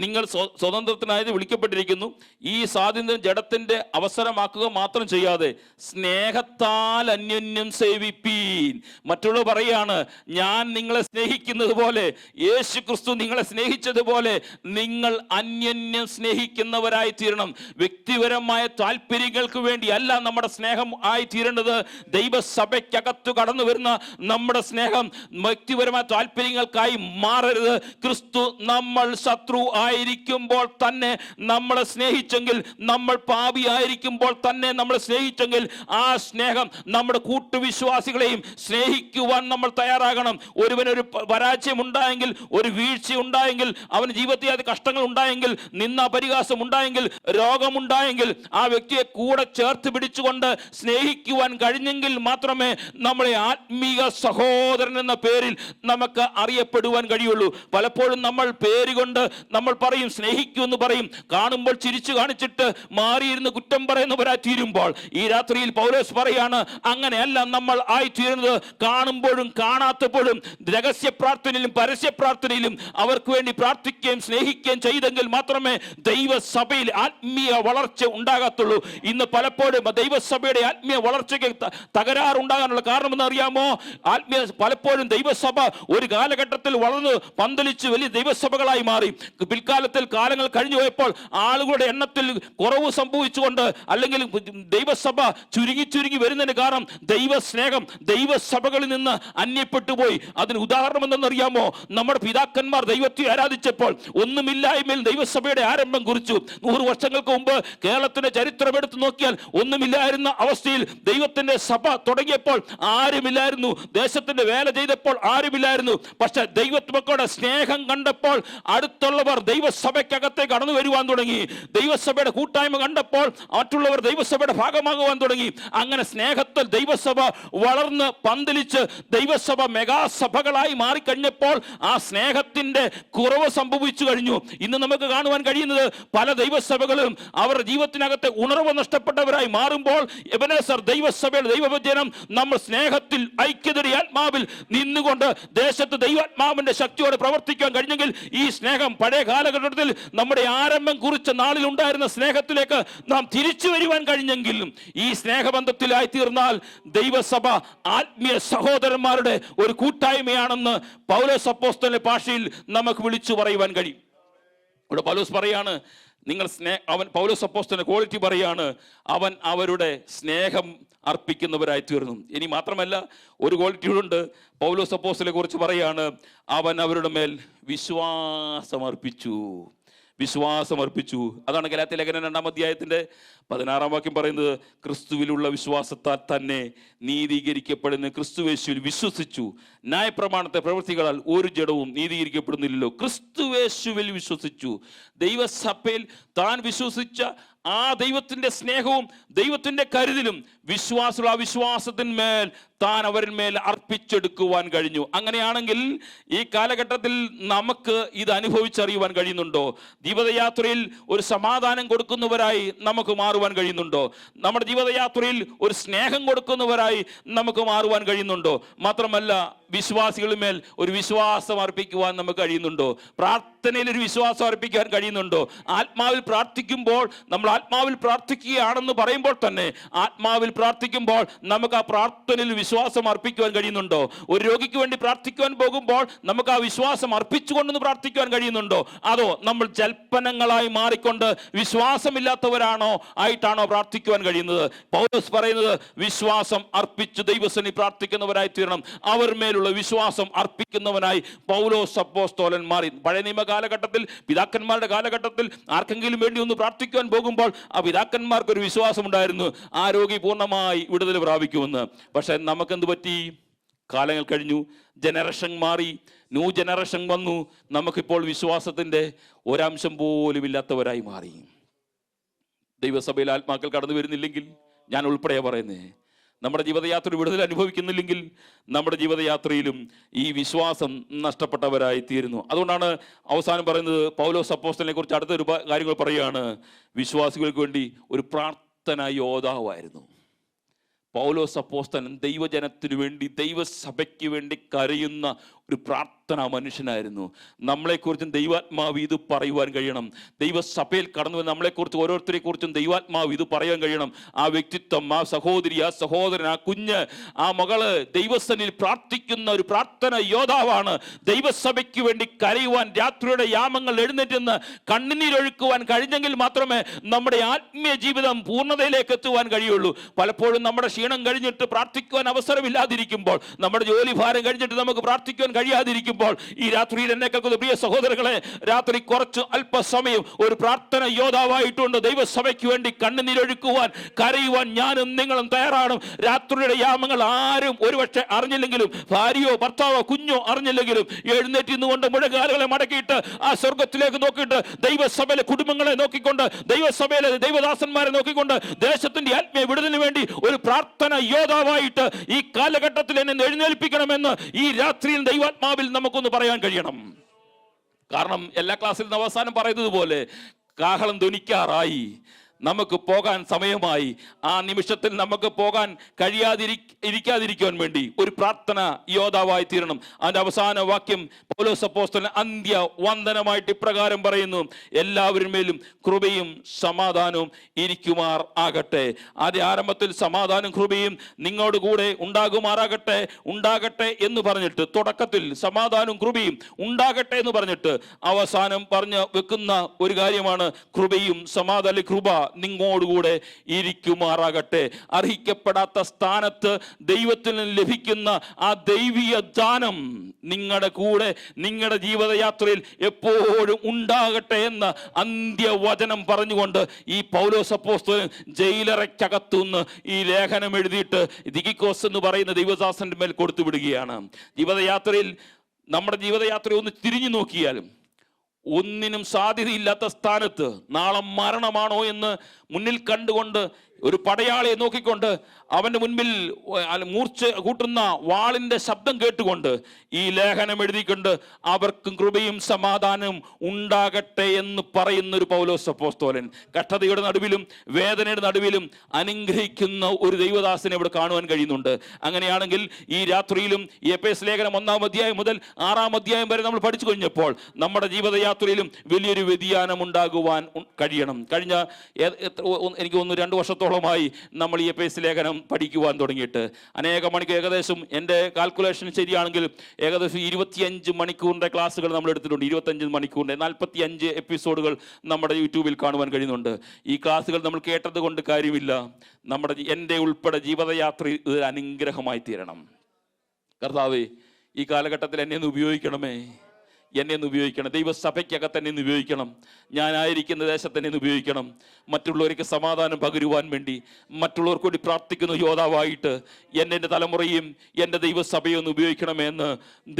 നിങ്ങൾ സ്വതന്ത്രത്തിനായത് വിളിക്കപ്പെട്ടിരിക്കുന്നു. ഈ സ്വാതന്ത്ര്യം ജഡത്തിന്റെ അവസരമാക്കുക മാത്രം ചെയ്യാതെ സ്നേഹത്താൽ അന്യോന്യം സേവിപ്പീൻ. മറ്റുള്ളവർ പറയാണ്, ഞാൻ നിങ്ങളെ സ്നേഹിക്കുന്നത് പോലെ, യേശു ക്രിസ്തു നിങ്ങളെ സ്നേഹിച്ചതുപോലെ നിങ്ങൾ അന്യോന്യം സ്നേഹിക്കുന്നവരായി തീരണം. വ്യക്തിപരമായ താല്പര്യങ്ങൾക്ക് വേണ്ടി അല്ല നമ്മുടെ സ്നേഹം ആയി തീരേണ്ടത്. ദൈവസഭയ്ക്കകത്ത് കടന്നു വരുന്ന നമ്മുടെ സ്നേഹം വ്യക്തിപരമായ താല്പര്യങ്ങൾക്കായി മാറരുത്. ക്രിസ്തു നമ്മൾ ശത്രു ആയിരിക്കുമ്പോൾ തന്നെ നമ്മളെ സ്നേഹിച്ചെങ്കിൽ, നമ്മൾ പാപിയായിരിക്കുമ്പോൾ തന്നെ നമ്മളെ സ്നേഹിച്ചെങ്കിൽ, ആ സ്നേഹം നമ്മുടെ കൂട്ടുവിശ്വാസികളെയും സ്നേഹിക്കുവാൻ നമ്മൾ തയ്യാറാകണം. ഒരുവനൊരു പരാജയം ഉണ്ടായെങ്കിൽ, ഒരു വീഴ്ച ഉണ്ടായെങ്കിൽ, അവന് ജീവിതത്തിൽ അത് കഷ്ടങ്ങൾ ഉണ്ടായെങ്കിൽ, നിന്ന പരിഹാസം ഉണ്ടായെങ്കിൽ, രോഗമുണ്ടായെങ്കിൽ, ആ വ്യക്തിയെ കൂടെ ചേർത്ത് പിടിച്ചുകൊണ്ട് സ്നേഹിക്കുവാൻ കഴിഞ്ഞെങ്കിൽ മാത്രമേ നമ്മളെ ആത്മീയ സഹോദരൻ എന്ന പേരിൽ നമുക്ക് അറിയപ്പെടുവാൻ കഴിയുള്ളൂ. പലപ്പോഴും നമ്മൾ പേരുകൊണ്ട് നമ്മൾ പറയും, സ്നേഹിക്കുമെന്ന് പറയും, കാണുമ്പോൾ ചിരിച്ചു കാണിച്ചിട്ട് മാറിയിരുന്ന് കുറ്റം പറയുന്നവരായി തീരുമ്പോൾ, ഈ രാത്രിയിൽ പൗലോസ് പറയാണ്, അങ്ങനെയല്ല നമ്മൾ ആയിത്തീരുന്നത്. കാണുമ്പോഴും കാണാത്തപ്പോഴും രഹസ്യ പ്രാർത്ഥനയിലും പരസ്യ പ്രാർത്ഥനയിലും അവർക്ക് വേണ്ടി പ്രാർത്ഥിക്കുകയും സ്നേഹിക്കുകയും ചെയ്തെങ്കിൽ മാത്രമേ ദൈവസഭയിൽ ആത്മീയ വളർച്ച ഉണ്ടാകത്തുള്ളൂ. ഇന്ന് പലപ്പോഴും ദൈവസഭയുടെ ആത്മീയ വളർച്ചയ്ക്ക് തകരാറുണ്ടാകാനുള്ള കാരണമെന്ന് അറിയാമോ? പലപ്പോഴും ദൈവസഭ ഒരു കാലഘട്ടത്തിൽ വളർന്ന് പന്തലിച്ച് വലിയ ദൈവസഭകളായി മാറി. പിൽക്കാലത്തിൽ കാലങ്ങൾ കഴിഞ്ഞു പോയപ്പോൾ ആളുകളുടെ എണ്ണത്തിൽ കുറവ് സംഭവിച്ചുകൊണ്ട്, അല്ലെങ്കിൽ ദൈവസഭ ചുരുങ്ങി വരുന്നതിന് കാരണം ദൈവസ്നേഹം ദൈവസഭകളിൽ നിന്ന് അന്യപ്പെട്ടു പോയി. അതിന് ഉദാഹരണം എന്തെന്നറിയാമോ? നമ്മുടെ പിതാക്കന്മാർ ദൈവത്തെ ആരാധിച്ചപ്പോൾ ഒന്നുമില്ലായ്മയിൽ ദൈവസഭയുടെ ആരംഭം കുറിച്ചു. 100 വർഷങ്ങൾക്ക് മുമ്പ് കേരളത്തിന്റെ ചരിത്രം എടുത്തു നോക്കിയാൽ ഒന്നുമില്ലായിരുന്ന അവസ്ഥയിൽ ദൈവത്തിന്റെ സഭ തുടങ്ങിയപ്പോൾ ആരുമില്ലായിരുന്നു. ദേശത്തിന്റെ വേല ചെയ്തപ്പോൾ ആരുമില്ലായിരുന്നു. പക്ഷെ ദൈവമക്കളുടെ സ്നേഹം കണ്ടപ്പോൾ അടുത്തുള്ളവർ ദൈവസഭയ്ക്കകത്തേക്ക് കടന്നു വരുവാൻ തുടങ്ങി. ദൈവസഭയുടെ കൂട്ടായ്മ കണ്ടപ്പോൾ മറ്റുള്ളവർ ദൈവസഭയുടെ ഭാഗമാകുവാൻ തുടങ്ങി. അങ്ങനെ സ്നേഹത്തിൽ ദൈവസഭ വളർന്ന് പന്തലിച്ച് ദൈവസഭ മെഗാസഭകളായി മാറിക്കഴിഞ്ഞപ്പോൾ ആ സ്നേഹത്തിന്റെ കുറവ് സംഭവിച്ചു കഴിഞ്ഞു. ഇന്ന് നമുക്ക് കാണുവാൻ കഴിയുന്നത് പല ദൈവസഭകളും അവരുടെ ജീവിതത്തിനകത്തെ ഉണർവ് നഷ്ടപ്പെട്ടവരായി മാറുമ്പോൾ, എബനേസർ ദൈവസഭയുടെ ദൈവവചനം നമ്മൾ സ്നേഹത്തിൽ ഐക്യതയുടെ ആത്മാവിൽ നിന്നുകൊണ്ട് ദേശത്ത് ദൈവാത്മാവിന്റെ ശക്തിയോടെ പ്രവർത്തിക്കാൻ കഴിഞ്ഞെങ്കിൽ ഈ സ്നേഹം പഴയ കാലഘട്ടത്തിൽ നമ്മുടെ ആരംഭം കുറിച്ച നാളിൽ ഉണ്ടായിരുന്ന സ്നേഹത്തിലേക്ക് നാം തിരിച്ചു വരുവാൻ കഴിഞ്ഞെങ്കിലും ഈ സ്നേഹബന്ധത്തിലായി തീർന്നാൽ ദൈവസഭ ആത്മീയ സഹോദരന്മാരുടെ ഒരു കൂട്ടായ്മയാണെന്ന് പൗലോസ് അപ്പോസ്തലന്റെ ഭാഷയിൽ നമുക്ക് വിളിച്ചു പറയുവാൻ കഴിയും. ഇവിടെ പൗലോസ് പറയാണ്, നിങ്ങൾ അവൻ പൗലോസ് അപ്പോസ്തലന്റെ ക്വാളിറ്റി പറയാണ്, അവൻ അവരുടെ സ്നേഹം അർപ്പിക്കുന്നവരായി തീർന്നു. ഇനി മാത്രമല്ല ഒരു ക്വാളിറ്റി ഉണ്ട്, പൗലോസ് അപ്പോസ്തലനെ കുറിച്ച് പറയാണ്, അവൻ അവരുടെ മേൽ വിശ്വാസം അർപ്പിച്ചു. അതാണ് ഗലാത്യ ലേഖനം 2-ാം അധ്യായത്തിന്റെ 16-ാം വാക്യം പറയുന്നത്, ക്രിസ്തുവിലുള്ള വിശ്വാസത്താൽ തന്നെ നീതീകരിക്കപ്പെടുന്ന ക്രിസ്തുവേശുവിൽ വിശ്വസിച്ചു. ന്യായപ്രമാണത്തെ പ്രവൃത്തികളാൽ ഒരു ജഡവും നീതീകരിക്കപ്പെടുന്നില്ലല്ലോ. ക്രിസ്തുവേശുവിൽ വിശ്വസിച്ചു. ദൈവസഭയിൽ താൻ വിശ്വസിച്ച ആ ദൈവത്തിന്റെ സ്നേഹവും ദൈവത്തിന്റെ കരുതലും വിശ്വാസമുള്ള വിശ്വാസത്തിന്മേൽ താൻ അവരിന്മേൽ അർപ്പിച്ചെടുക്കുവാൻ കഴിഞ്ഞു. അങ്ങനെയാണെങ്കിൽ ഈ കാലഘട്ടത്തിൽ നമുക്ക് ഇത് അനുഭവിച്ചറിയുവാൻ കഴിയുന്നുണ്ടോ? ജീവിതയാത്രയിൽ ഒരു സമാധാനം കൊടുക്കുന്നവരായി നമുക്ക് മാറുവാൻ കഴിയുന്നുണ്ടോ? നമ്മുടെ ജീവിതയാത്രയിൽ ഒരു സ്നേഹം കൊടുക്കുന്നവരായി നമുക്ക് മാറുവാൻ കഴിയുന്നുണ്ടോ? മാത്രമല്ല വിശ്വാസികളുമേൽ ഒരു വിശ്വാസം അർപ്പിക്കുവാൻ നമുക്ക് കഴിയുന്നുണ്ടോ? പ്രാർത്ഥനയിൽ ഒരു വിശ്വാസം അർപ്പിക്കാൻ കഴിയുന്നുണ്ടോ? ആത്മാവിൽ പ്രാർത്ഥിക്കുമ്പോൾ നമ്മൾ ആത്മാവിൽ പ്രാർത്ഥിക്കുകയാണെന്ന് പറയുമ്പോൾ തന്നെ ആത്മാവിൽ പ്രാർത്ഥിക്കുമ്പോൾ നമുക്ക് ആ പ്രാർത്ഥനയിൽ വിശ്വാസം അർപ്പിക്കുവാൻ കഴിയുന്നുണ്ടോ? ഒരു രോഗിക്ക് വേണ്ടി പ്രാർത്ഥിക്കുവാൻ പോകുമ്പോൾ നമുക്ക് ആ വിശ്വാസം അർപ്പിച്ചുകൊണ്ടെന്ന് പ്രാർത്ഥിക്കുവാൻ കഴിയുന്നുണ്ടോ? അതോ നമ്മൾ ജൽപ്പനങ്ങളായി മാറിക്കൊണ്ട് വിശ്വാസമില്ലാത്തവരാണോ ആയിട്ടാണോ പ്രാർത്ഥിക്കുവാൻ കഴിയുന്നത്? പൗലോസ് പറയുന്നത് വിശ്വാസം അർപ്പിച്ച് ദൈവസന്നിധിയിൽ പ്രാർത്ഥിക്കുന്നവരായി തീരണം. അവർ മേലുള്ള വിശ്വാസം അർപ്പിക്കുന്നവനായി പൗലോസ് അപ്പോസ്തലൻ മാറി. പഴയ നിയമ കാലഘട്ടത്തിൽ പിതാക്കന്മാരുടെ കാലഘട്ടത്തിൽ ആർക്കെങ്കിലും വേണ്ടി ഒന്ന് പ്രാർത്ഥിക്കുവാൻ പോകുമ്പോൾ ആ പിതാക്കന്മാർക്ക് ഒരു വിശ്വാസം ഉണ്ടായിരുന്നു, ആ രോഗി പൂർണ്ണമായി വിടുതൽ പ്രാപിക്കുമെന്ന്. പക്ഷെ നമുക്കെന്ത് പറ്റി? കാലങ്ങൾ കഴിഞ്ഞു, ജനറേഷൻ മാറി, ന്യൂ ജനറേഷൻ വന്നു. നമുക്കിപ്പോൾ വിശ്വാസത്തിന്റെ ഒരംശം പോലും ഇല്ലാത്തവരായി മാറി. ദൈവസഭയിൽ ആത്മാക്കൾ കടന്നു വരുന്നില്ലെങ്കിൽ, ഞാൻ ഉൾപ്പെടെയാ പറയുന്നേ, നമ്മുടെ ജീവിതയാത്ര വിടുതൽ അനുഭവിക്കുന്നില്ലെങ്കിൽ നമ്മുടെ ജീവിതയാത്രയിലും ഈ വിശ്വാസം നഷ്ടപ്പെട്ടവരായി തീരുന്നു. അതുകൊണ്ടാണ് അവസാനം പറയുന്നത്, പൗലോസ് അപ്പോസ്തലനെ കുറിച്ച് അടുത്തൊരു കാര്യങ്ങൾ പറയുകയാണ്, വിശ്വാസികൾക്ക് വേണ്ടി ഒരു പ്രാർത്ഥനാ യോദ്ധാവായിരുന്നു. പൗലോസ് അപ്പോസ്തലൻ ദൈവജനത്തിനു വേണ്ടി, ദൈവസഭയ്ക്ക് വേണ്ടി കരയുന്ന ഒരു പ്രാർത്ഥനാ മനുഷ്യനായിരുന്നു. നമ്മളെക്കുറിച്ചും ദൈവാത്മാവ് ഇത് പറയുവാൻ കഴിയണം. ദൈവസഭയിൽ കടന്നു വന്ന് നമ്മളെക്കുറിച്ച് ഓരോരുത്തരെ കുറിച്ചും ദൈവാത്മാവ് ഇത് പറയാൻ കഴിയണം. ആ വ്യക്തിത്വം, ആ സഹോദരി, ആ സഹോദരൻ, ആ കുഞ്ഞ്, ആ മകള് ദൈവസന്നിധിയിൽ പ്രാർത്ഥിക്കുന്ന ഒരു പ്രാർത്ഥന യോദ്ധാവാണ്. ദൈവസഭയ്ക്ക് വേണ്ടി കരയുവാൻ, രാത്രിയുടെ യാമങ്ങൾ എഴുന്നേറ്റെന്ന് കണ്ണുനീരൊഴുക്കുവാൻ കഴിഞ്ഞെങ്കിൽ മാത്രമേ നമ്മുടെ ആത്മീയ ജീവിതം പൂർണ്ണതയിലേക്ക് എത്തുവാൻ കഴിയുള്ളൂ. പലപ്പോഴും നമ്മുടെ ക്ഷീണം കഴിഞ്ഞിട്ട് പ്രാർത്ഥിക്കുവാൻ അവസരമില്ലാതിരിക്കുമ്പോൾ, നമ്മുടെ ജോലി ഭാരം കഴിഞ്ഞിട്ട് നമുക്ക് പ്രാർത്ഥിക്കുവാൻ കഴിയാതിരിക്കുമ്പോൾ, ഈ രാത്രിയിൽ എന്നെ കേൾക്കുന്ന പ്രിയ സഹോദരങ്ങളെ, രാത്രി കുറച്ച് അല്പസമയം ഒരു പ്രാർത്ഥന യോദ്ധാവായിട്ടുണ്ട്. ദൈവസഭയ്ക്ക് വേണ്ടി കണ്ണുനീരൊഴുക്കുവാൻ, കരയുവാൻ ഞാനും നിങ്ങളും തയ്യാറാണ്. രാത്രിയുടെ യാമങ്ങൾ ആരും ഒരുപക്ഷെ അറിഞ്ഞില്ലെങ്കിലും, ഭാര്യയോ ഭർത്താവോ കുഞ്ഞോ അറിഞ്ഞില്ലെങ്കിലും, എഴുന്നേറ്റ് നിന്നുകൊണ്ട് മുഴങ്കാലുകളെ മടക്കിയിട്ട് ആ സ്വർഗത്തിലേക്ക് നോക്കിയിട്ട് ദൈവസഭയിലെ കുടുംബങ്ങളെ നോക്കിക്കൊണ്ട്, ദൈവസഭയിലെ ദൈവദാസന്മാരെ നോക്കിക്കൊണ്ട്, ദേശത്തിന്റെ ആത്മീയ വിടുതലിന് വേണ്ടി ഒരു പ്രാർത്ഥന യോദ്ധാവായിട്ട് ഈ കാലഘട്ടത്തിൽ എന്നെ എഴുന്നേൽപ്പിക്കണമെന്ന് ഈ രാത്രിയിൽ ദൈവാത്മാവിൽ നമുക്കൊന്ന് പറയാൻ കഴിയണം. കാരണം എല്ലാ ക്ലാസ്സിലും അവസാനം പറയുന്നത് പോലെ കാഹളം ധ്വനിക്കാറായി, നമുക്ക് പോകാൻ സമയമായി. ആ നിമിഷത്തിൽ നമുക്ക് പോകാൻ ഇരിക്കാതിരിക്കുവാൻ വേണ്ടി ഒരു പ്രാർത്ഥന യോദ്ധാവായി തീരണം. അതിന്റെ അവസാന വാക്യം പൗലോസ് അപ്പോസ്തലൻ അന്ത്യ വന്ദനമായിട്ട് ഇപ്രകാരം പറയുന്നു, എല്ലാവരും മേലും കൃപയും സമാധാനവും ഇരിക്കുമാർ ആകട്ടെ. ആദ്യ ആരംഭത്തിൽ സമാധാനം കൃപയും നിങ്ങളോട് കൂടെ ഉണ്ടാകട്ടെ എന്ന് പറഞ്ഞിട്ട്, തുടക്കത്തിൽ സമാധാനവും കൃപയും ഉണ്ടാകട്ടെ എന്ന് പറഞ്ഞിട്ട് അവസാനം പറഞ്ഞു വെക്കുന്ന ഒരു കാര്യമാണ് കൃപയും സമാധാന കൃപ നിങ്ങളോടുകൂടെ ഇരിക്കുമാറാകട്ടെ. അർഹിക്കപ്പെടാത്ത സ്ഥാനത്ത് ദൈവത്തിൽ നിന്ന് ലഭിക്കുന്ന ആ ദൈവീയ ദാനം നിങ്ങളുടെ കൂടെ, നിങ്ങളുടെ ജീവിതയാത്രയിൽ എപ്പോഴും ഉണ്ടാകട്ടെ എന്ന അന്ത്യവചനം പറഞ്ഞുകൊണ്ട് ഈ പൗലോസ് അപ്പോസ്തലൻ ജയിലറയ്ക്കകത്തുനിന്ന് ഈ ലേഖനം എഴുതിയിട്ട് ദിക്കിക്കോസ് എന്ന് പറയുന്ന ദൈവദാസന്റെ മേൽ കൊടുത്തു വിടുകയാണ്. ജീവിതയാത്രയിൽ, നമ്മുടെ ജീവിതയാത്ര ഒന്ന് തിരിഞ്ഞു നോക്കിയാലും ഒന്നിനും സാധ്യതയില്ലാത്ത സ്ഥാനത്ത് നാളെ മരണമാണോ എന്ന് മുന്നിൽ കണ്ടുകൊണ്ട് ഒരു പടയാളിയെ നോക്കിക്കൊണ്ട് അവന്റെ മുൻപിൽ മൂർച്ച കൂട്ടുന്ന വാളിന്റെ ശബ്ദം കേട്ടുകൊണ്ട് ഈ ലേഖനം എഴുതിക്കൊണ്ട് അവർക്കും കൃപയും സമാധാനവും ഉണ്ടാകട്ടെ എന്ന് പറയുന്ന ഒരു പൗലോസ് അപ്പോസ്തലൻ. കഷ്ടതയുടെ നടുവിലും വേദനയുടെ നടുവിലും അനുഗ്രഹിക്കുന്ന ഒരു ദൈവദാസനെ ഇവിടെ കാണുവാൻ കഴിയുന്നുണ്ട്. അങ്ങനെയാണെങ്കിൽ ഈ രാത്രിയിലും ഈ എഫേസ്യ ലേഖനം 1-ാം അധ്യായം മുതൽ 6-ാം അധ്യായം വരെ നമ്മൾ പഠിച്ചു കഴിഞ്ഞപ്പോൾ നമ്മുടെ ജീവിതയാത്രയിലും വലിയൊരു വ്യതിയാനം ഉണ്ടാകുവാൻ കഴിയണം. കഴിഞ്ഞ എനിക്ക് തോന്നുന്നു 2 വർഷത്തോളമായി നമ്മൾ ഈ എഫേസ്യ ലേഖനം പഠിക്കുവാൻ തുടങ്ങിയിട്ട് അനേക മണിക്കൂർ, ഏകദേശം എൻ്റെ കാൽക്കുലേഷൻ ശരിയാണെങ്കിൽ ഏകദേശം 25 മണിക്കൂറിൻ്റെ ക്ലാസ്സുകൾ നമ്മൾ എടുത്തിട്ടുണ്ട്. 25 മണിക്കൂറിൻ്റെ 45 എപ്പിസോഡുകൾ നമ്മുടെ യൂട്യൂബിൽ കാണുവാൻ കഴിയുന്നുണ്ട്. ഈ ക്ലാസ്സുകൾ നമ്മൾ കേട്ടത് കൊണ്ട് കാര്യമില്ല. എൻ്റെ ഉൾപ്പെടെ ജീവിതയാത്ര ഒരു അനുഗ്രഹമായി തീരണം. കർത്താവേ, ഈ കാലഘട്ടത്തിൽ എന്നെ ഒന്ന് ഉപയോഗിക്കണമേ, എന്നെ ഒന്ന് ഉപയോഗിക്കണം. ദൈവസഭയ്ക്കകത്ത് എന്നെ ഒന്ന് ഉപയോഗിക്കണം. ഞാനായിരിക്കുന്ന ദേശത്ത് എന്നെ ഒന്ന് ഉപയോഗിക്കണം. മറ്റുള്ളവർക്ക് സമാധാനം പകരുവാൻ വേണ്ടി, മറ്റുള്ളവർക്ക് വേണ്ടി പ്രാർത്ഥിക്കുന്ന യോദ്ധാവായിട്ട് എൻ്റെ തലമുറയും എൻ്റെ ദൈവസഭയെ ഒന്ന് ഉപയോഗിക്കണമേ എന്ന്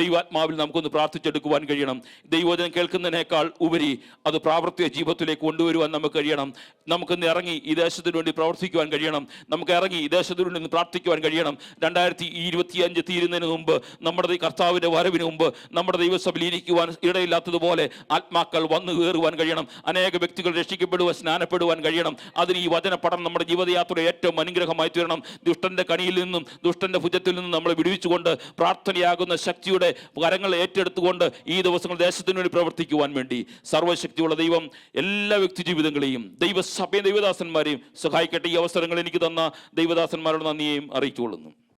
ദൈവാത്മാവിൽ നമുക്കൊന്ന് പ്രാർത്ഥിച്ചെടുക്കുവാൻ കഴിയണം. ദൈവവചനം കേൾക്കുന്നതിനേക്കാൾ ഉപരി അത് പ്രാവർത്തിക ജീവിതത്തിലേക്ക് കൊണ്ടുവരുവാൻ നമുക്ക് കഴിയണം. നമുക്കൊന്ന് ഇറങ്ങി ഈ ദേശത്തിന് വേണ്ടി പ്രവർത്തിക്കുവാൻ കഴിയണം. നമുക്ക് ഇറങ്ങി ഈ ദേശത്തിന് വേണ്ടി ഒന്ന് പ്രാർത്ഥിക്കുവാൻ കഴിയണം. 2025 തീരുന്നതിന് മുമ്പ്, നമ്മുടെ കർത്താവിൻ്റെ വരവിന് മുമ്പ് നമ്മുടെ ദൈവസഭയിൽ ഇരിക്കുവാൻ ഇടയില്ലാത്തതുപോലെ ആത്മാക്കൾ വന്നു കയറുവാൻ കഴിയണം. അനേക വ്യക്തികൾ രക്ഷിക്കപ്പെടുവാൻ, സ്നാനപ്പെടുവാൻ കഴിയണം. അതിന് ഈ വചന പഠനം നമ്മുടെ ജീവിതയാത്രയുടെ ഏറ്റവും അനുഗ്രഹമായി തീരണം. ദുഷ്ടന്റെ കണിയിൽ നിന്നും ദുഷ്ടന്റെ ഭുജത്തിൽ നിന്നും നമ്മളെ വിടുവിച്ചുകൊണ്ട് പ്രാർത്ഥനയാകുന്ന ശക്തിയുടെ കരങ്ങൾ ഏറ്റെടുത്തുകൊണ്ട് ഈ ദിവസങ്ങൾ ദേശത്തിന് വേണ്ടി പ്രവർത്തിക്കുവാൻ വേണ്ടി സർവ്വശക്തിയുള്ള ദൈവം എല്ലാ വ്യക്തി ജീവിതങ്ങളെയും ദൈവസഭയും ദൈവദാസന്മാരെയും സഹായിക്കട്ടെ. ഈ അവസരങ്ങൾ എനിക്ക് തന്ന ദൈവദാസന്മാരോട് നന്ദിയെയും അറിയിച്ചുകൊള്ളുന്നു.